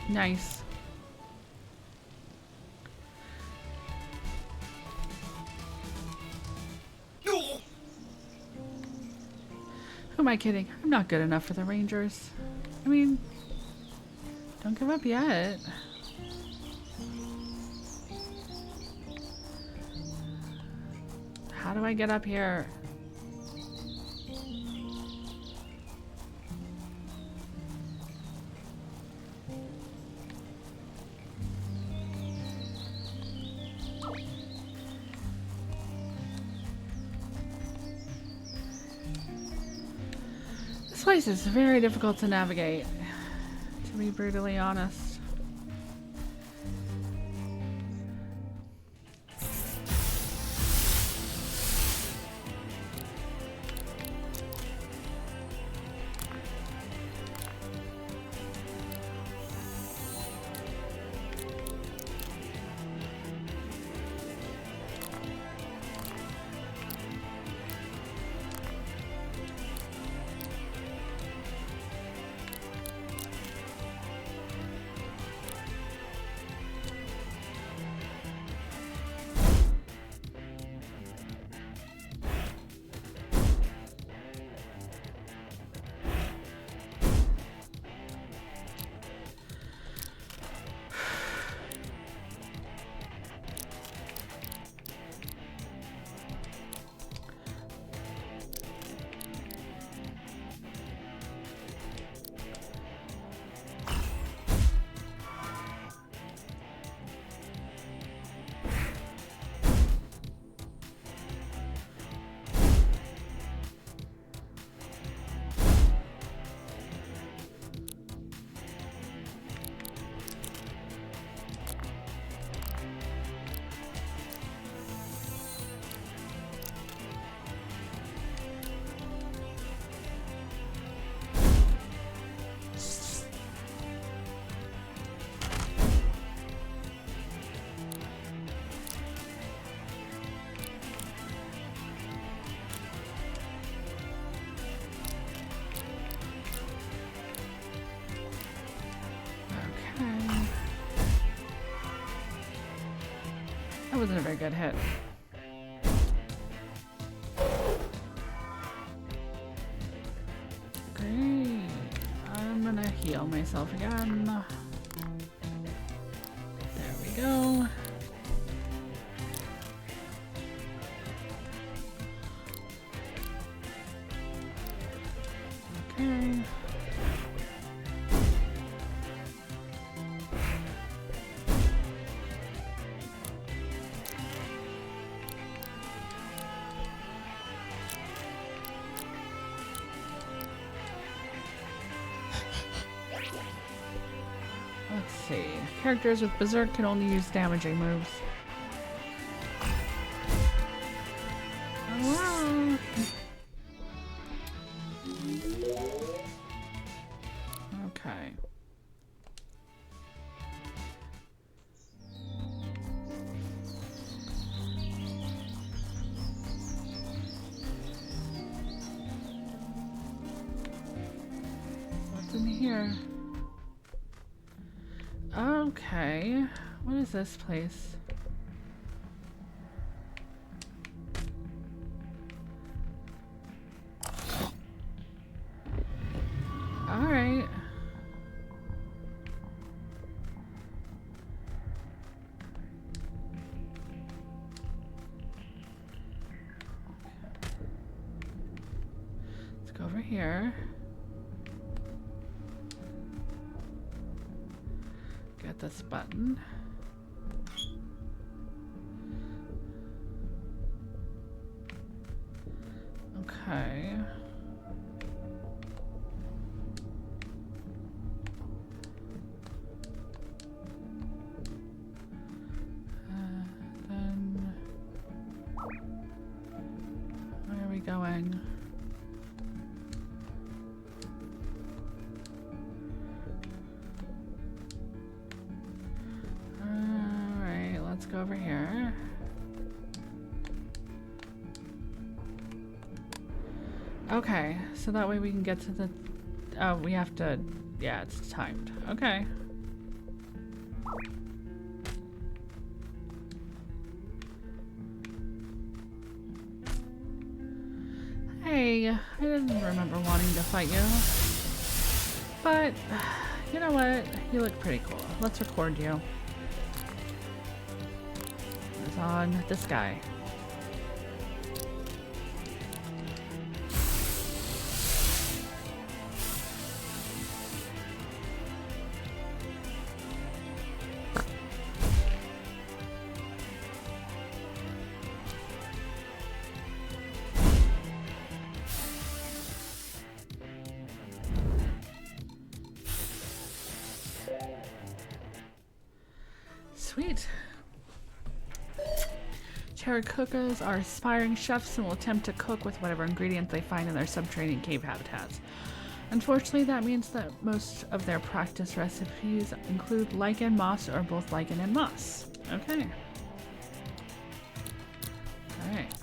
S1: Nice. Who am I kidding? I'm not good enough for the Rangers. I mean, don't give up yet. How do I get up here? This place is very difficult to navigate, to be brutally honest. wasn't a very good hit. Okay, I'm gonna heal myself again. There we go. Okay. Let's see. Characters with Berserk can only use damaging moves. Oh, wow. Okay. What's in here? Okay. What is this place? All right. Let's go over here. Get this button. Okay. Then where are we going? Alright, let's go over here. Okay, so that way we can get to the... Oh, we have to... Yeah, it's timed. Okay. Hey, I didn't remember wanting to fight you. But, you know what? You look pretty cool. Let's record you. It's on this guy. Sweet. Charakukas are aspiring chefs and will attempt to cook with whatever ingredients they find in their subterranean cave habitats. Unfortunately, that means that most of their practice recipes include lichen moss or both lichen and moss. Okay. Alright.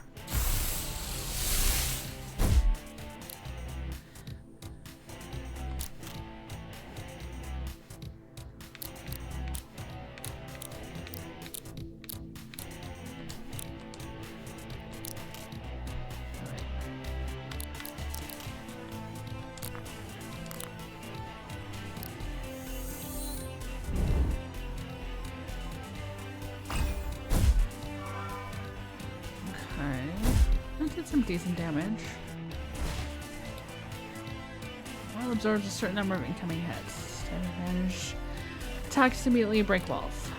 S1: Did some decent damage. Well, absorbs a certain number of incoming hits. Advantage. Attacks immediately break walls.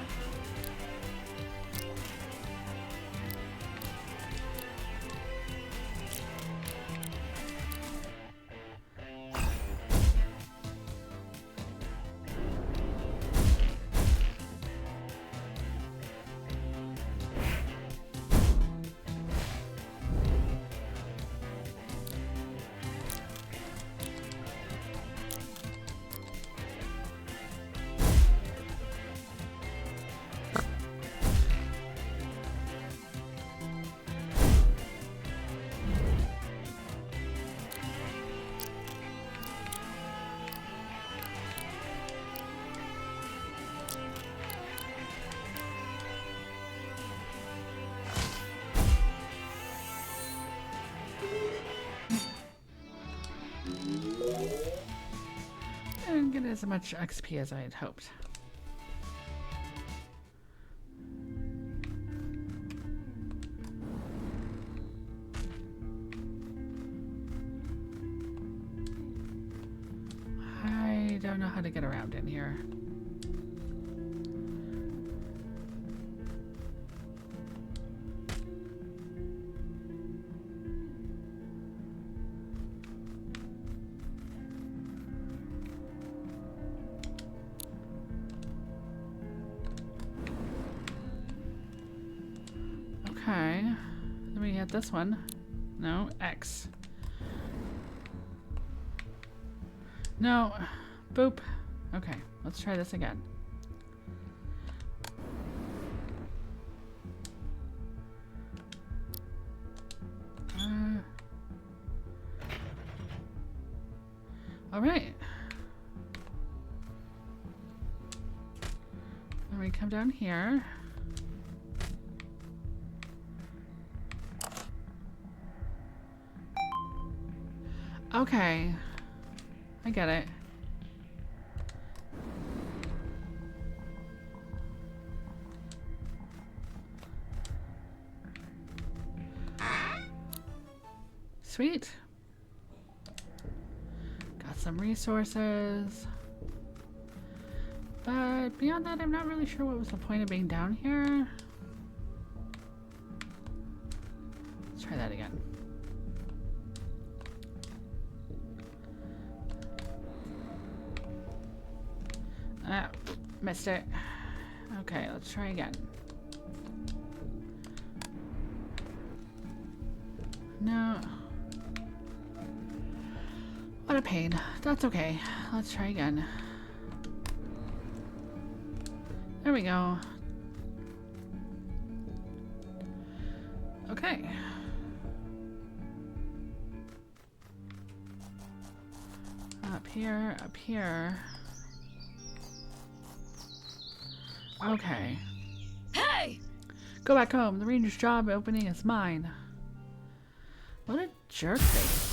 S1: as much XP as I had hoped. I don't know how to get around in here. Okay, let me hit this one. No, X. No, boop. Okay, let's try this again. All right. Let me come down here. Okay, I get it. Sweet. Got some resources. But beyond that, I'm not really sure what was the point of being down here. Let's try that again. Ah, missed it. Okay, let's try again. No. What a pain. That's okay. Let's try again. There we go. Okay. Up here, up here. Okay.
S2: Hey!
S1: Go back home. The ranger's job opening is mine. What a jerk face.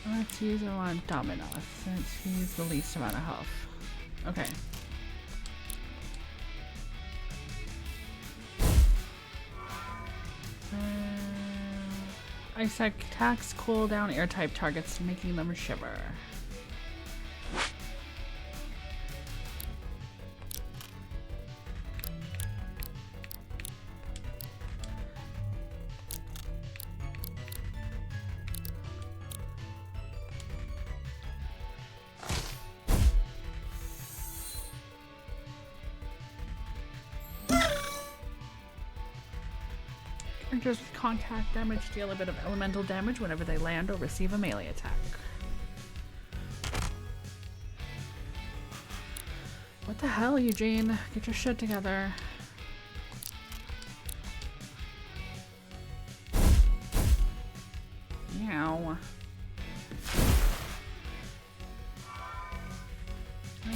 S1: Let's use him on Dominos since he's the least amount of health. Okay. Ice attacks cool down air type targets, making them shiver. Characters with contact damage deal a bit of elemental damage whenever they land or receive a melee attack. What the hell, Eugene? Get your shit together. Meow. I'm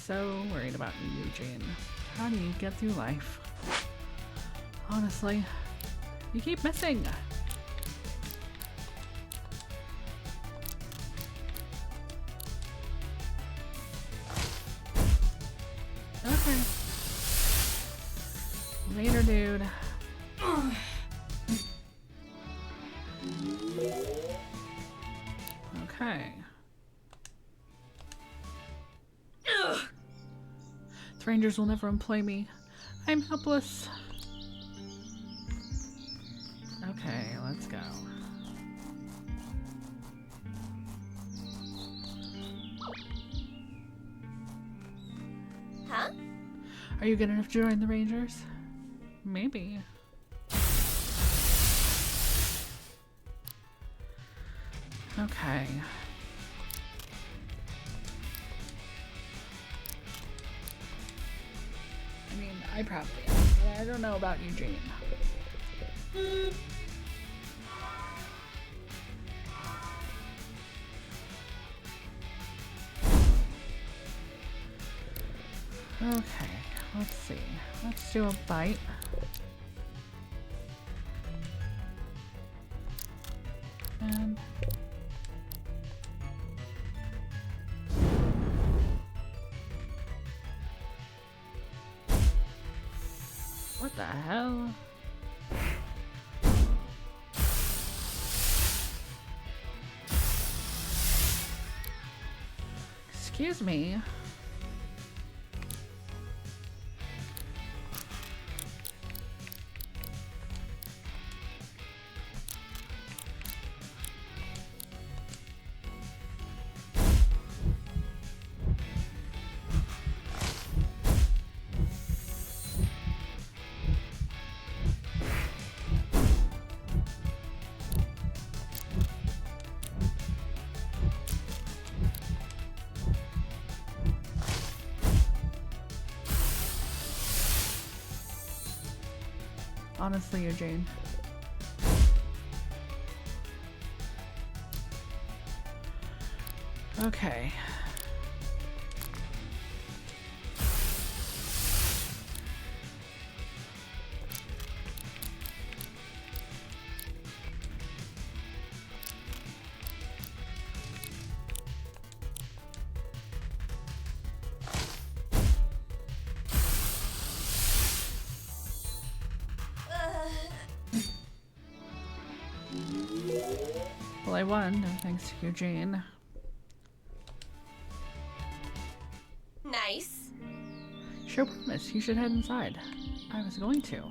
S1: so worried about you, Eugene. How do you get through life? Honestly. You keep missing. Okay. Later, dude. Okay. The Rangers will never employ me. I'm helpless. Okay, let's go.
S2: Huh?
S1: Are you good enough to join the Rangers? Maybe. Okay. I mean, I probably am, but I don't know about Eugene. Okay, let's see. Let's do a bite. And what the hell? Excuse me. Honestly, Eugene. Okay. Well, I won, no thanks to Eugene.
S2: Nice.
S1: Sure promise, you should head inside. I was going to.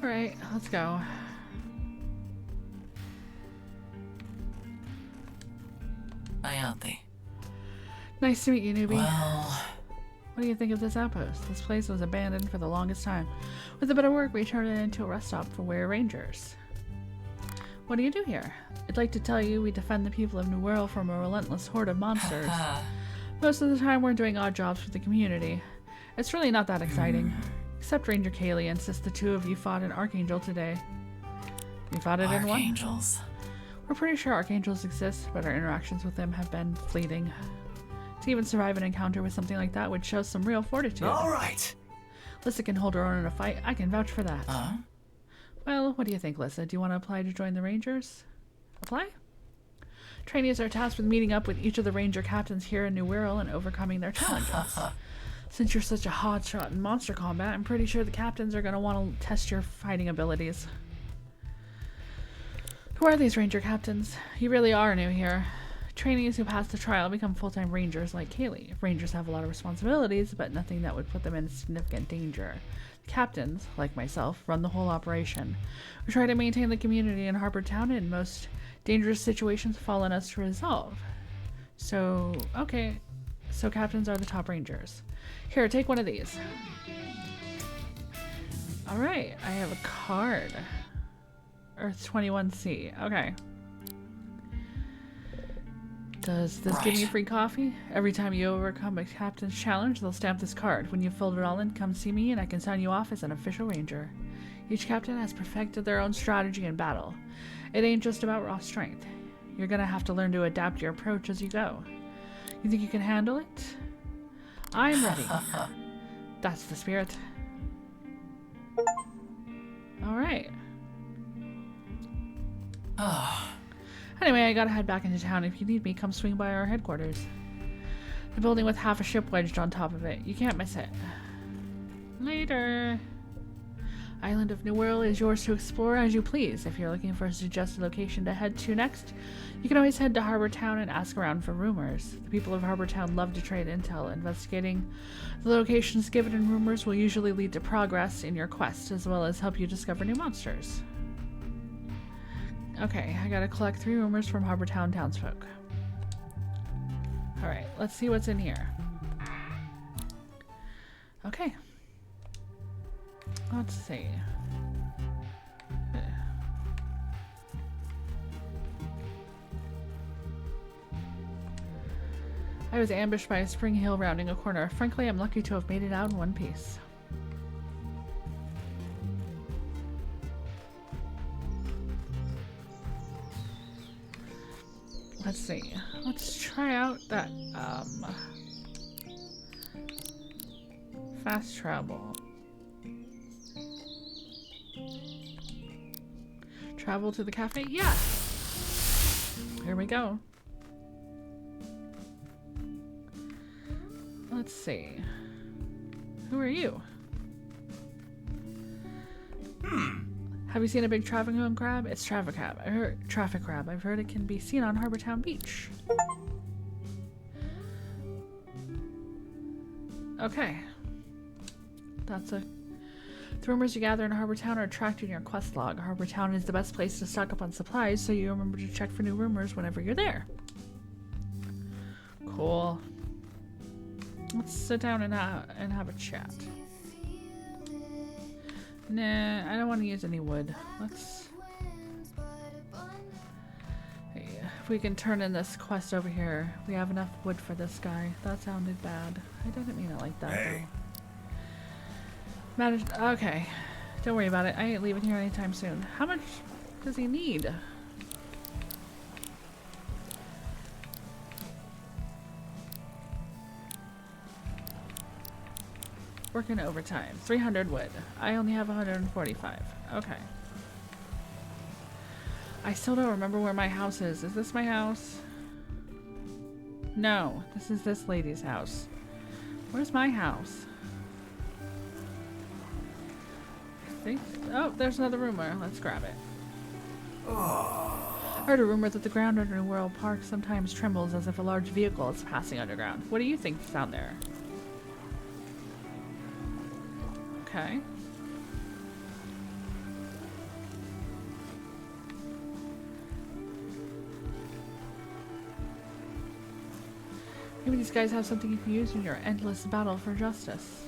S1: Alright, let's go.
S6: Ianthe.
S1: Nice to meet you, newbie.
S6: Well,
S1: What do you think of this outpost? This place was abandoned for the longest time. With a bit of work, we turned it into a rest stop for Were Rangers. What do you do here? I'd like to tell you we defend the people of New World from a relentless horde of monsters. Most of the time we're doing odd jobs for the community. It's really not that exciting. Except Ranger Kaylee insists the two of you fought an Archangel today. You fought it in one?
S6: Archangels.
S1: We're pretty sure Archangels exist, but our interactions with them have been fleeting. To even survive an encounter with something like that would show some real fortitude.
S4: All right.
S1: Lissa can hold her own in a fight. I can vouch for that.
S6: Huh?
S1: Well, what do you think, Lissa? Do you want to apply to join the Rangers? Apply? Trainees are tasked with meeting up with each of the Ranger captains here in New Wirral and overcoming their challenges. Since you're such a hotshot in monster combat, I'm pretty sure the captains are going to want to test your fighting abilities. Who are these Ranger captains? You really are new here. Trainees who pass the trial become full-time Rangers like Kaylee. Rangers have a lot of responsibilities, but nothing that would put them in significant danger. Captains, like myself, run the whole operation. We try to maintain the community in Harbor Town, and most dangerous situations fall on us to resolve. So, okay. So captains are the top Rangers. Here, take one of these. Alright, I have a card. Earth 21C. Okay. Does this give me free coffee? Every time you overcome a captain's challenge, they'll stamp this card. When you've filled it all in, come see me and I can sign you off as an official ranger. Each captain has perfected their own strategy in battle. It ain't just about raw strength. You're gonna have to learn to adapt your approach as you go. You think you can handle it? I'm ready. That's the spirit. Alright.
S6: Oh,
S1: Anyway, I gotta head back into town. If you need me, come swing by our headquarters. The building with half a ship wedged on top of it. You can't miss it. Later. Island of New Wirral is yours to explore as you please. If you're looking for a suggested location to head to next, you can always head to Harbor Town and ask around for rumors. The people of Harbor Town love to trade intel. Investigating the locations given in rumors will usually lead to progress in your quest, as well as help you discover new monsters. Okay, I gotta collect 3 rumors from Harbor Town townsfolk. Alright, let's see what's in here. Okay. Let's see. I was ambushed by a spring hill rounding a corner. Frankly, I'm lucky to have made it out in one piece. Let's see. Let's try out that, Fast travel. Travel to the cafe? Yes! Here we go. Let's see. Who are you? Have you seen a big traffic cone crab? It's traffic crab. Traffic crab. I've heard it can be seen on Harbortown Beach. Okay. That's a... The rumors you gather in Harbortown are tracked in your quest log. Harbortown is the best place to stock up on supplies, so you remember to check for new rumors whenever you're there. Cool. Let's sit down and have a chat. Nah, I don't want to use any wood. Let's... Hey, if we can turn in this quest over here. We have enough wood for this guy. That sounded bad. I didn't mean it like that,
S4: Hey.
S1: though. Managed... Okay. Don't worry about it. I ain't leaving here anytime soon. How much does he need? Working overtime. 300 wood. I only have 145. Okay. I still don't remember where my house is. Is this my house? No. This is this lady's house. Where's my house? I think... Oh, there's another rumor. Let's grab it. I heard a rumor that the ground under World Park sometimes trembles as if a large vehicle is passing underground. What do you think's down there? Okay. Maybe these guys have something you can use in your endless battle for justice.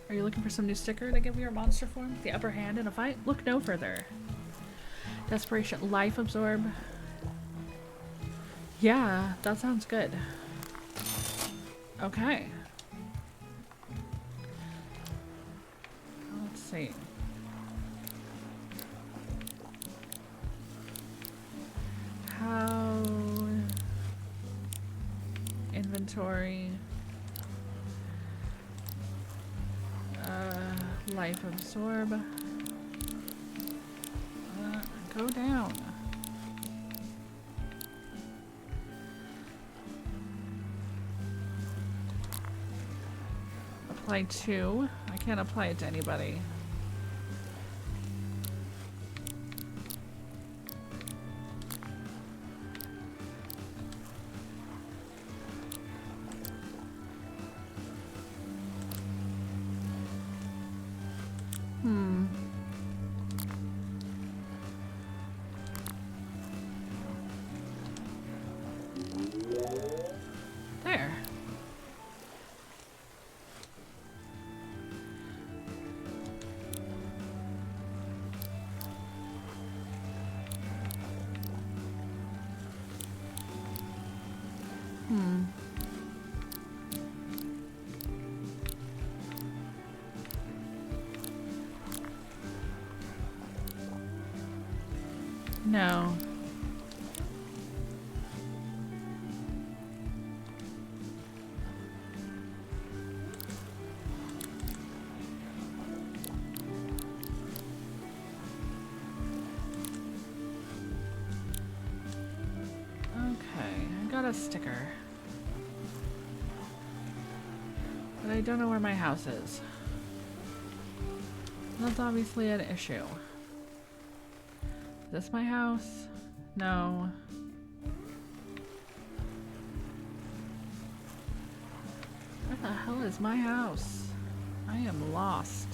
S1: Are you looking for some new sticker to give your monster form the upper hand in a fight? Look no further. Desperation life absorb. Yeah, that sounds good. Okay. Let's see. How... Inventory. Life absorb. Go down. Apply to. I can't apply it to anybody. There. No. Okay, I got a sticker. But I don't know where my house is. That's obviously an issue. Is this my house? No. Where the hell is my house? I am lost.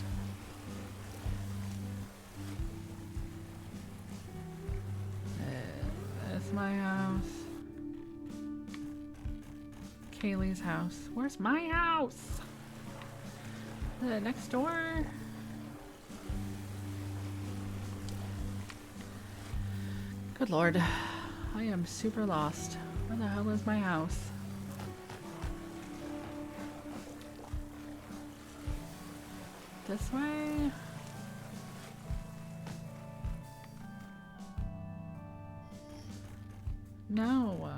S1: That's my house. Kaylee's house. Where's my house? Next door? Good lord. I am super lost. Where the hell is my house? This way? No.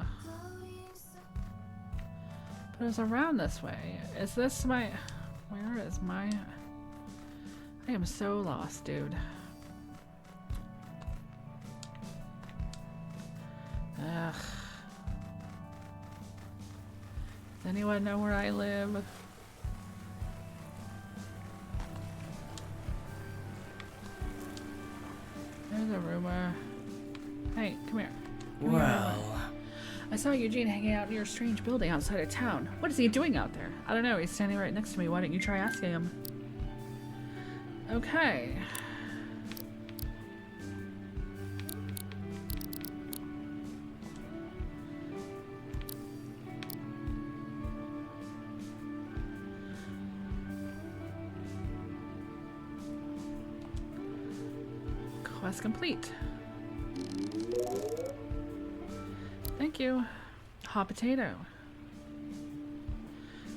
S1: It was around this way. Is this my... Where is my... I am so lost, dude. Ugh. Does anyone know where I live? There's a rumor. Hey, come here. Come here,
S6: Well,
S1: I saw Eugene hanging out near a strange building outside of town. What is he doing out there? I don't know. He's standing right next to me. Why don't you try asking him? Okay. Quest complete. Thank you. Hot potato.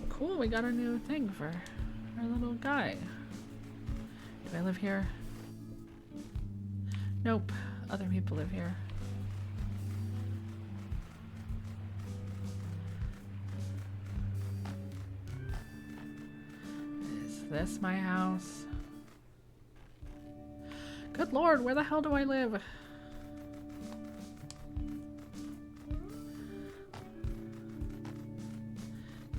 S1: Cool, we got a new thing for our little guy. Do I live here? Nope. Other people live here. Is this my house? Good lord, where the hell do I live?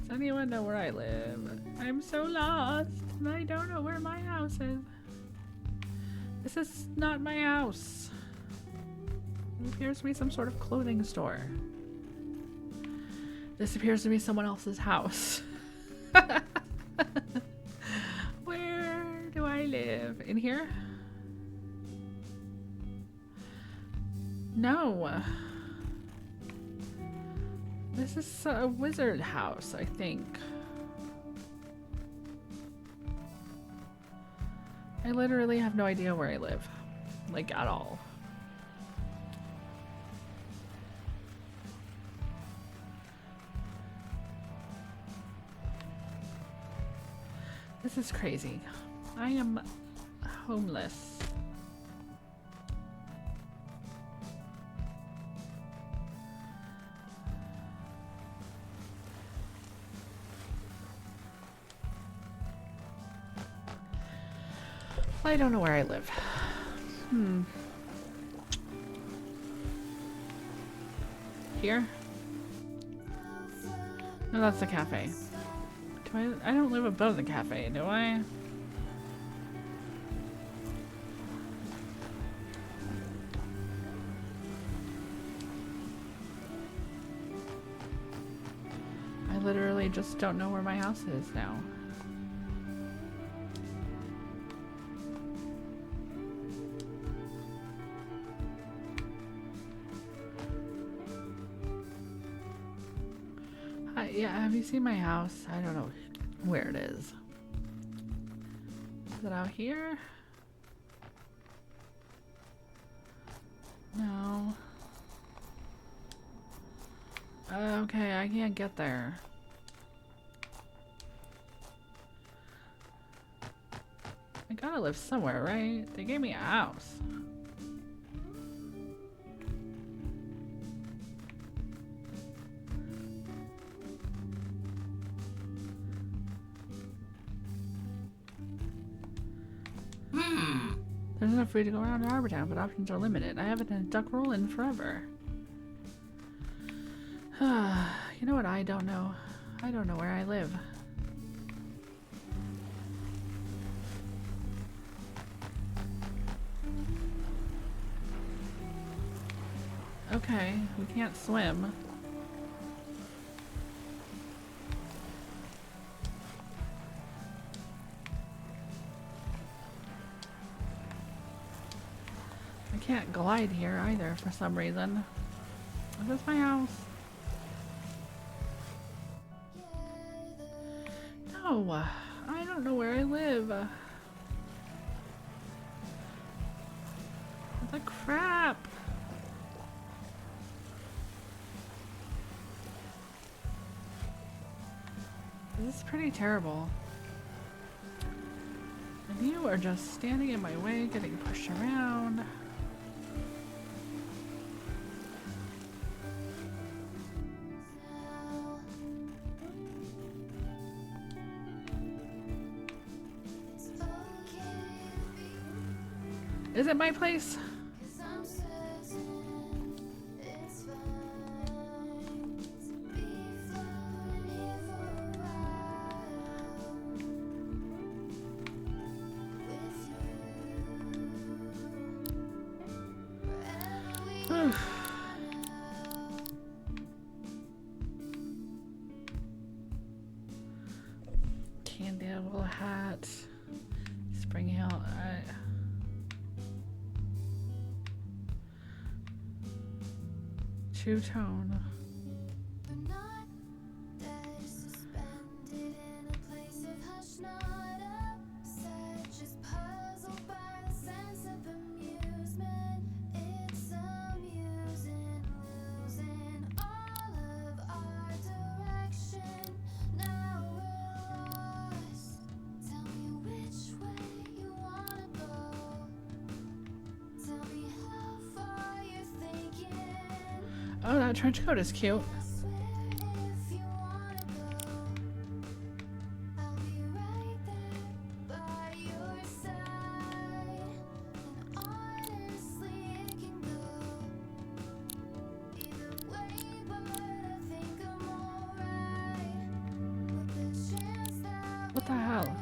S1: Does anyone know where I live? I'm so lost, and I don't know where my house is. This is not my house. It appears to be some sort of clothing store. This appears to be someone else's house. Where do I live? In here? No. This is a wizard house, I think. I literally have no idea where I live. Like, at all. This is crazy. I am homeless. I don't know where I live. Here? No, that's the cafe. I don't live above the cafe, do I? I literally just don't know where my house is now. Yeah, have you seen my house? I don't know where it is. Is it out here? No. Okay, I can't get there. I gotta live somewhere, right? They gave me a house. There's enough food to go around Harbor Town, but options are limited. I haven't had duck roll in forever. You know what I don't know? I don't know where I live. Okay, we can't swim. I can't glide here either for some reason. Is this my house? No, I don't know where I live. What the crap? This is pretty terrible. And you are just standing in my way, getting pushed around. Is it my place? Candle hat, Spring Hill. Two-tone. Oh, that trench coat is cute. What the hell?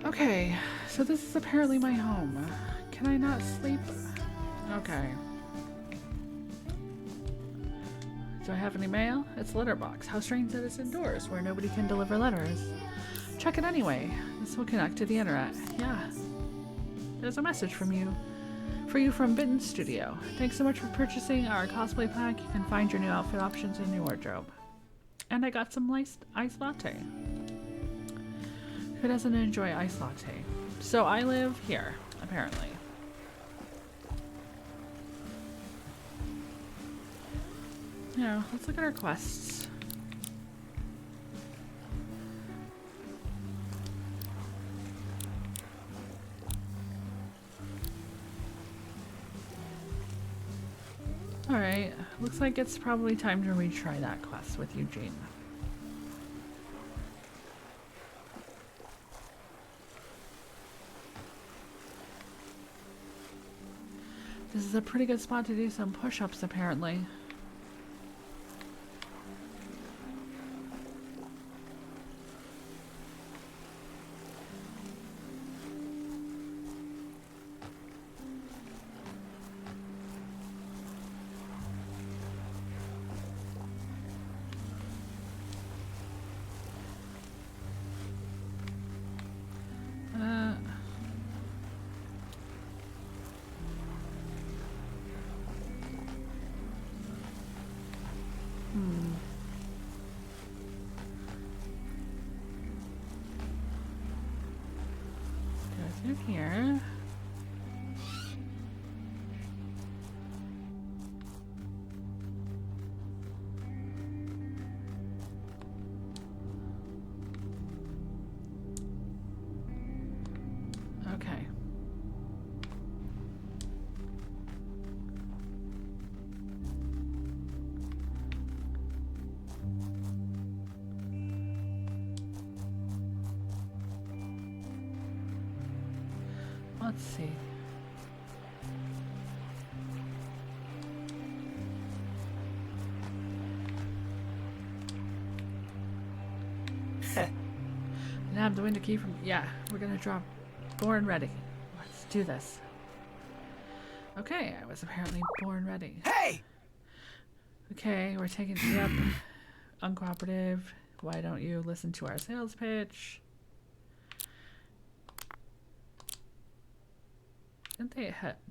S1: Okay, so this is apparently my home. Can I not sleep? Okay. Do I have any mail? It's a letter box. How strange that it's indoors where nobody can deliver letters. Check it anyway. This will connect to the internet. Yeah. There's a message from you. For you from Bitten Studio. Thanks so much for purchasing our cosplay pack. You can find your new outfit options in your wardrobe. And I got some iced latte. Who doesn't enjoy iced latte? So I live here, apparently. Yeah, let's look at our quests. Alright, looks like it's probably time to retry that quest with Eugene. This is a pretty good spot to do some push-ups, apparently. Go through here. Okay. Let's see. Now I have the window key from. Yeah, we're gonna drop born ready. Let's do this. Okay, I was apparently born ready.
S4: Hey!
S1: Okay, we're taking. Yep. Uncooperative. Why don't you listen to our sales pitch?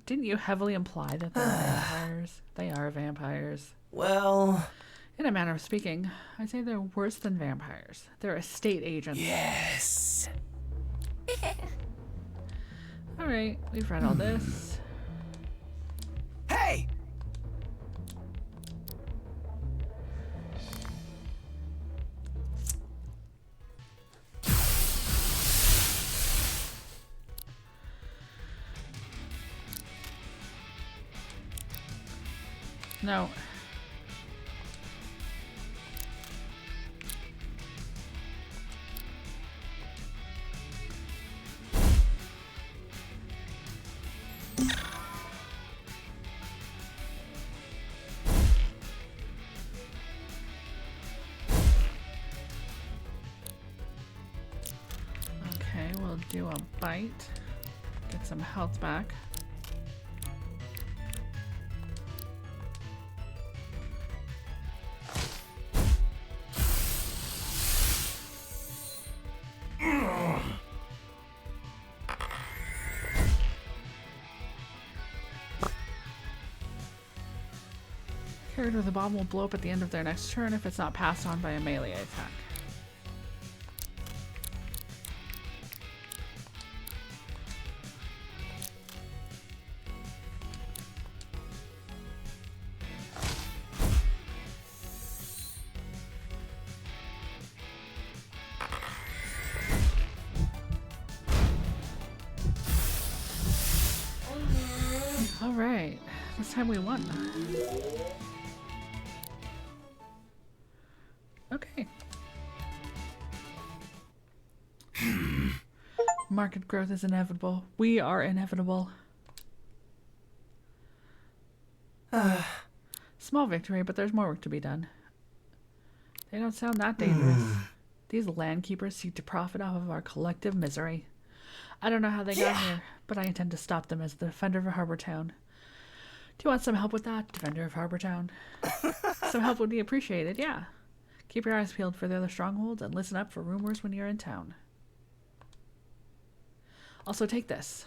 S1: Didn't you heavily imply that they're vampires? They are vampires.
S7: Well...
S1: In a manner of speaking, I'd say they're worse than vampires. They're estate agents.
S7: Yes.
S1: Alright, we've read all this.
S4: Hey!
S1: No. bite. Get some health back. Character with the bomb will blow up at the end of their next turn if it's not passed on by a melee attack. All right, this time we won. Okay. Market growth is inevitable. We are inevitable. Small victory, but there's more work to be done. They don't sound that dangerous. These land keepers seek to profit off of our collective misery. I don't know how they got here, but I intend to stop them as the defender of Harbor Town. Do you want some help with that, defender of Harbor Town? Some help would be appreciated, yeah. Keep your eyes peeled for the other strongholds and listen up for rumors when you're in town. Also take this.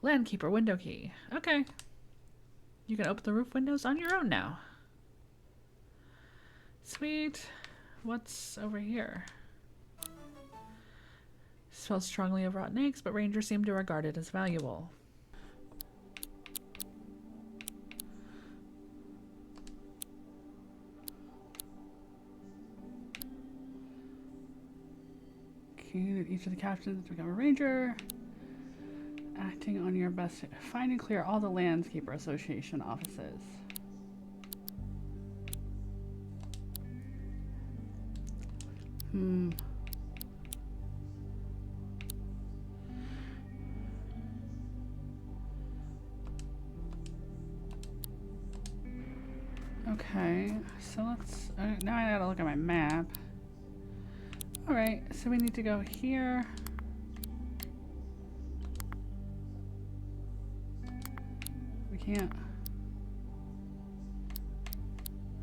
S1: Landkeeper window key. Okay. You can open the roof windows on your own now. Sweet. What's over here? Smells strongly of rotten eggs, but rangers seem to regard it as valuable. Each of the captains to become a ranger, acting on your best. Find and clear all the Landscaper Association offices. Okay, so let's. Now I gotta look at my map. Alright, so we need to go here. We can't.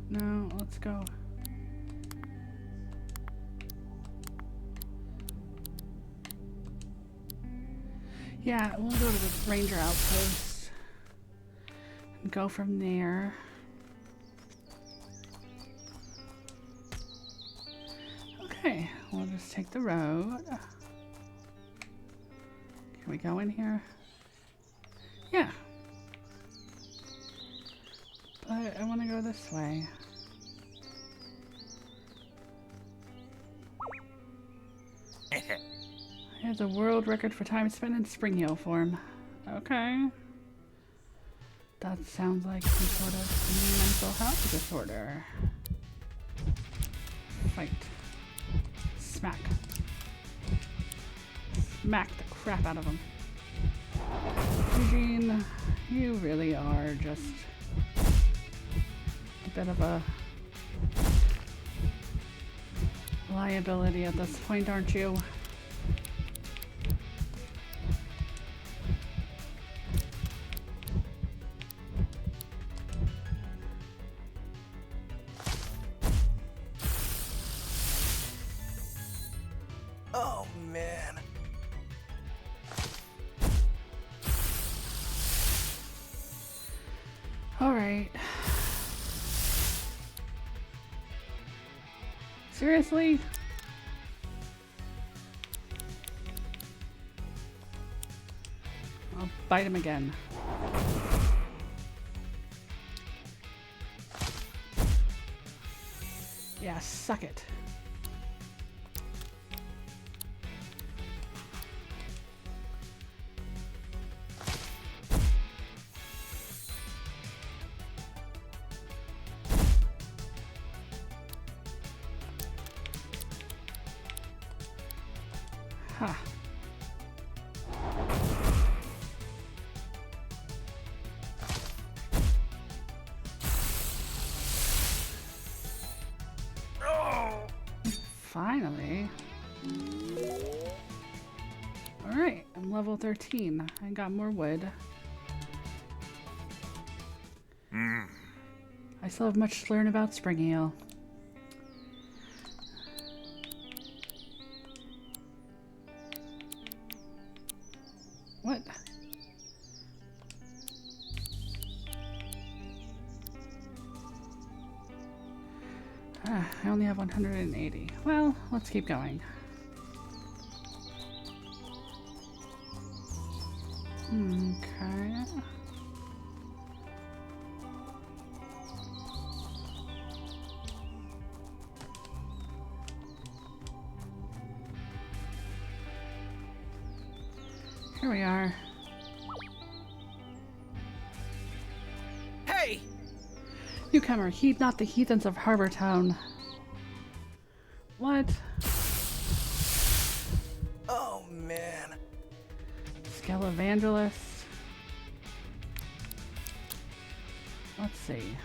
S1: No, let's go. Yeah, we'll go to the ranger outpost and go from there. Okay, we'll just take the road. Can we go in here? Yeah. But I want to go this way. Here's a world record for time spent in Spring Heel form. Okay. That sounds like some sort of mental health disorder. Fight. Smack. Smack the crap out of him. Eugene, you really are just a bit of a liability at this point, aren't you?
S4: Oh, man.
S1: All right. Seriously? I'll bite him again. Yeah, suck it. Huh. Finally. level 13. I got more wood. I still have much to learn about Spring Ale. What? I only have 180. Well, let's keep going. Okay. Here we are.
S4: Hey!
S1: Newcomer, heed not the heathens of Harbor Town. What?
S4: Oh man.
S1: Scale Evangelist. Let's see.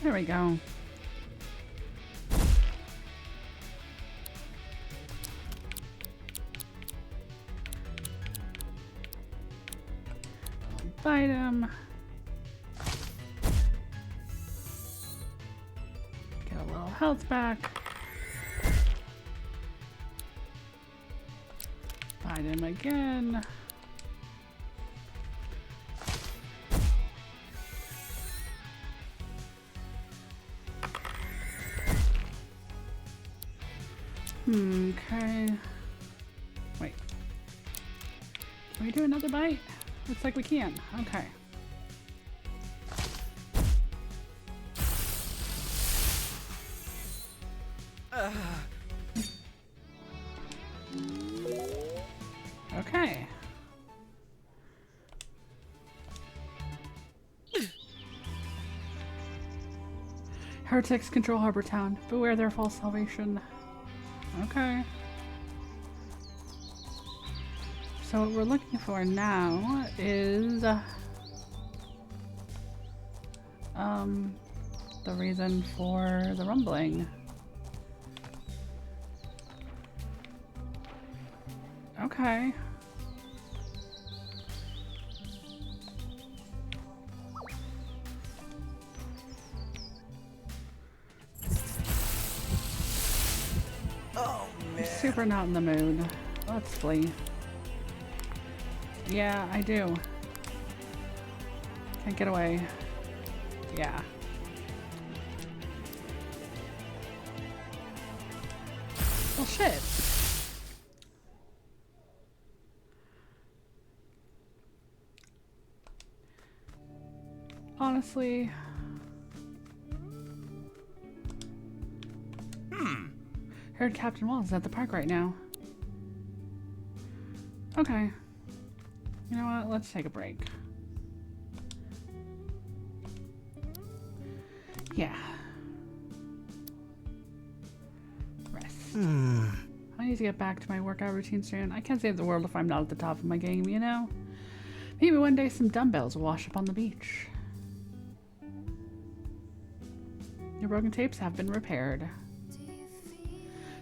S1: There we go. Bite him. Get a little health back. Bite him again. Okay. Wait. Can we do another bite? Looks like we can. Okay. Okay. Heretics control Harbor Town. Beware their false salvation. Okay. So what we're looking for now is the reason for the rumbling. Okay.
S4: Oh man.
S1: Super not in the mood. Let's flee. Yeah, I do. Can't get away. Yeah. Well, shit. Honestly. Heard Captain Walls is at the park right now. Okay. You know what? Let's take a break. Yeah. Rest. I need to get back to my workout routine soon. I can't save the world if I'm not at the top of my game, you know? Maybe one day some dumbbells will wash up on the beach. Your broken tapes have been repaired.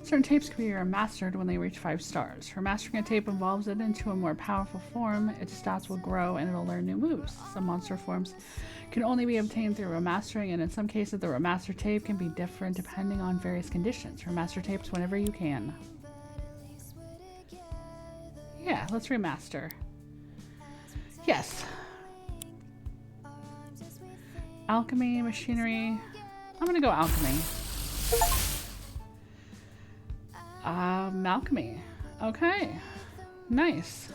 S1: Certain tapes can be remastered when they reach 5 stars. Remastering a tape evolves it into a more powerful form, its stats will grow and it'll learn new moves. Some monster forms can only be obtained through remastering, and in some cases the remaster tape can be different depending on various conditions. Remaster tapes whenever you can. Yeah, let's remaster. Yes. Alchemy, machinery. I'm gonna go alchemy. Alchemy. Okay. Nice.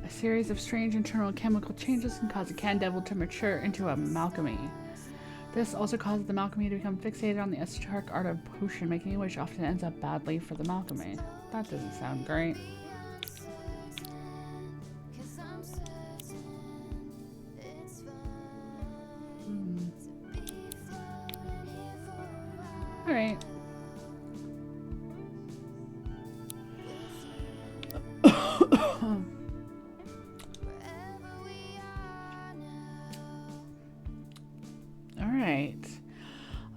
S1: A series of strange internal chemical changes can cause a Candevil to mature into a Malchemy. This also causes the Malchemy to become fixated on the esoteric art of potion making, which often ends up badly for the Malchemy. That doesn't sound great. Alright. right.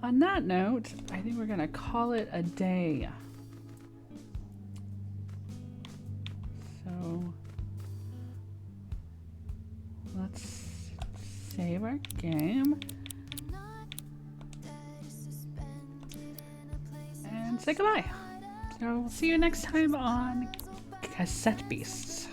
S1: On that note, I think we're gonna call it a day. So let's save our game and say goodbye. So we'll see you next time on Cassette Beasts.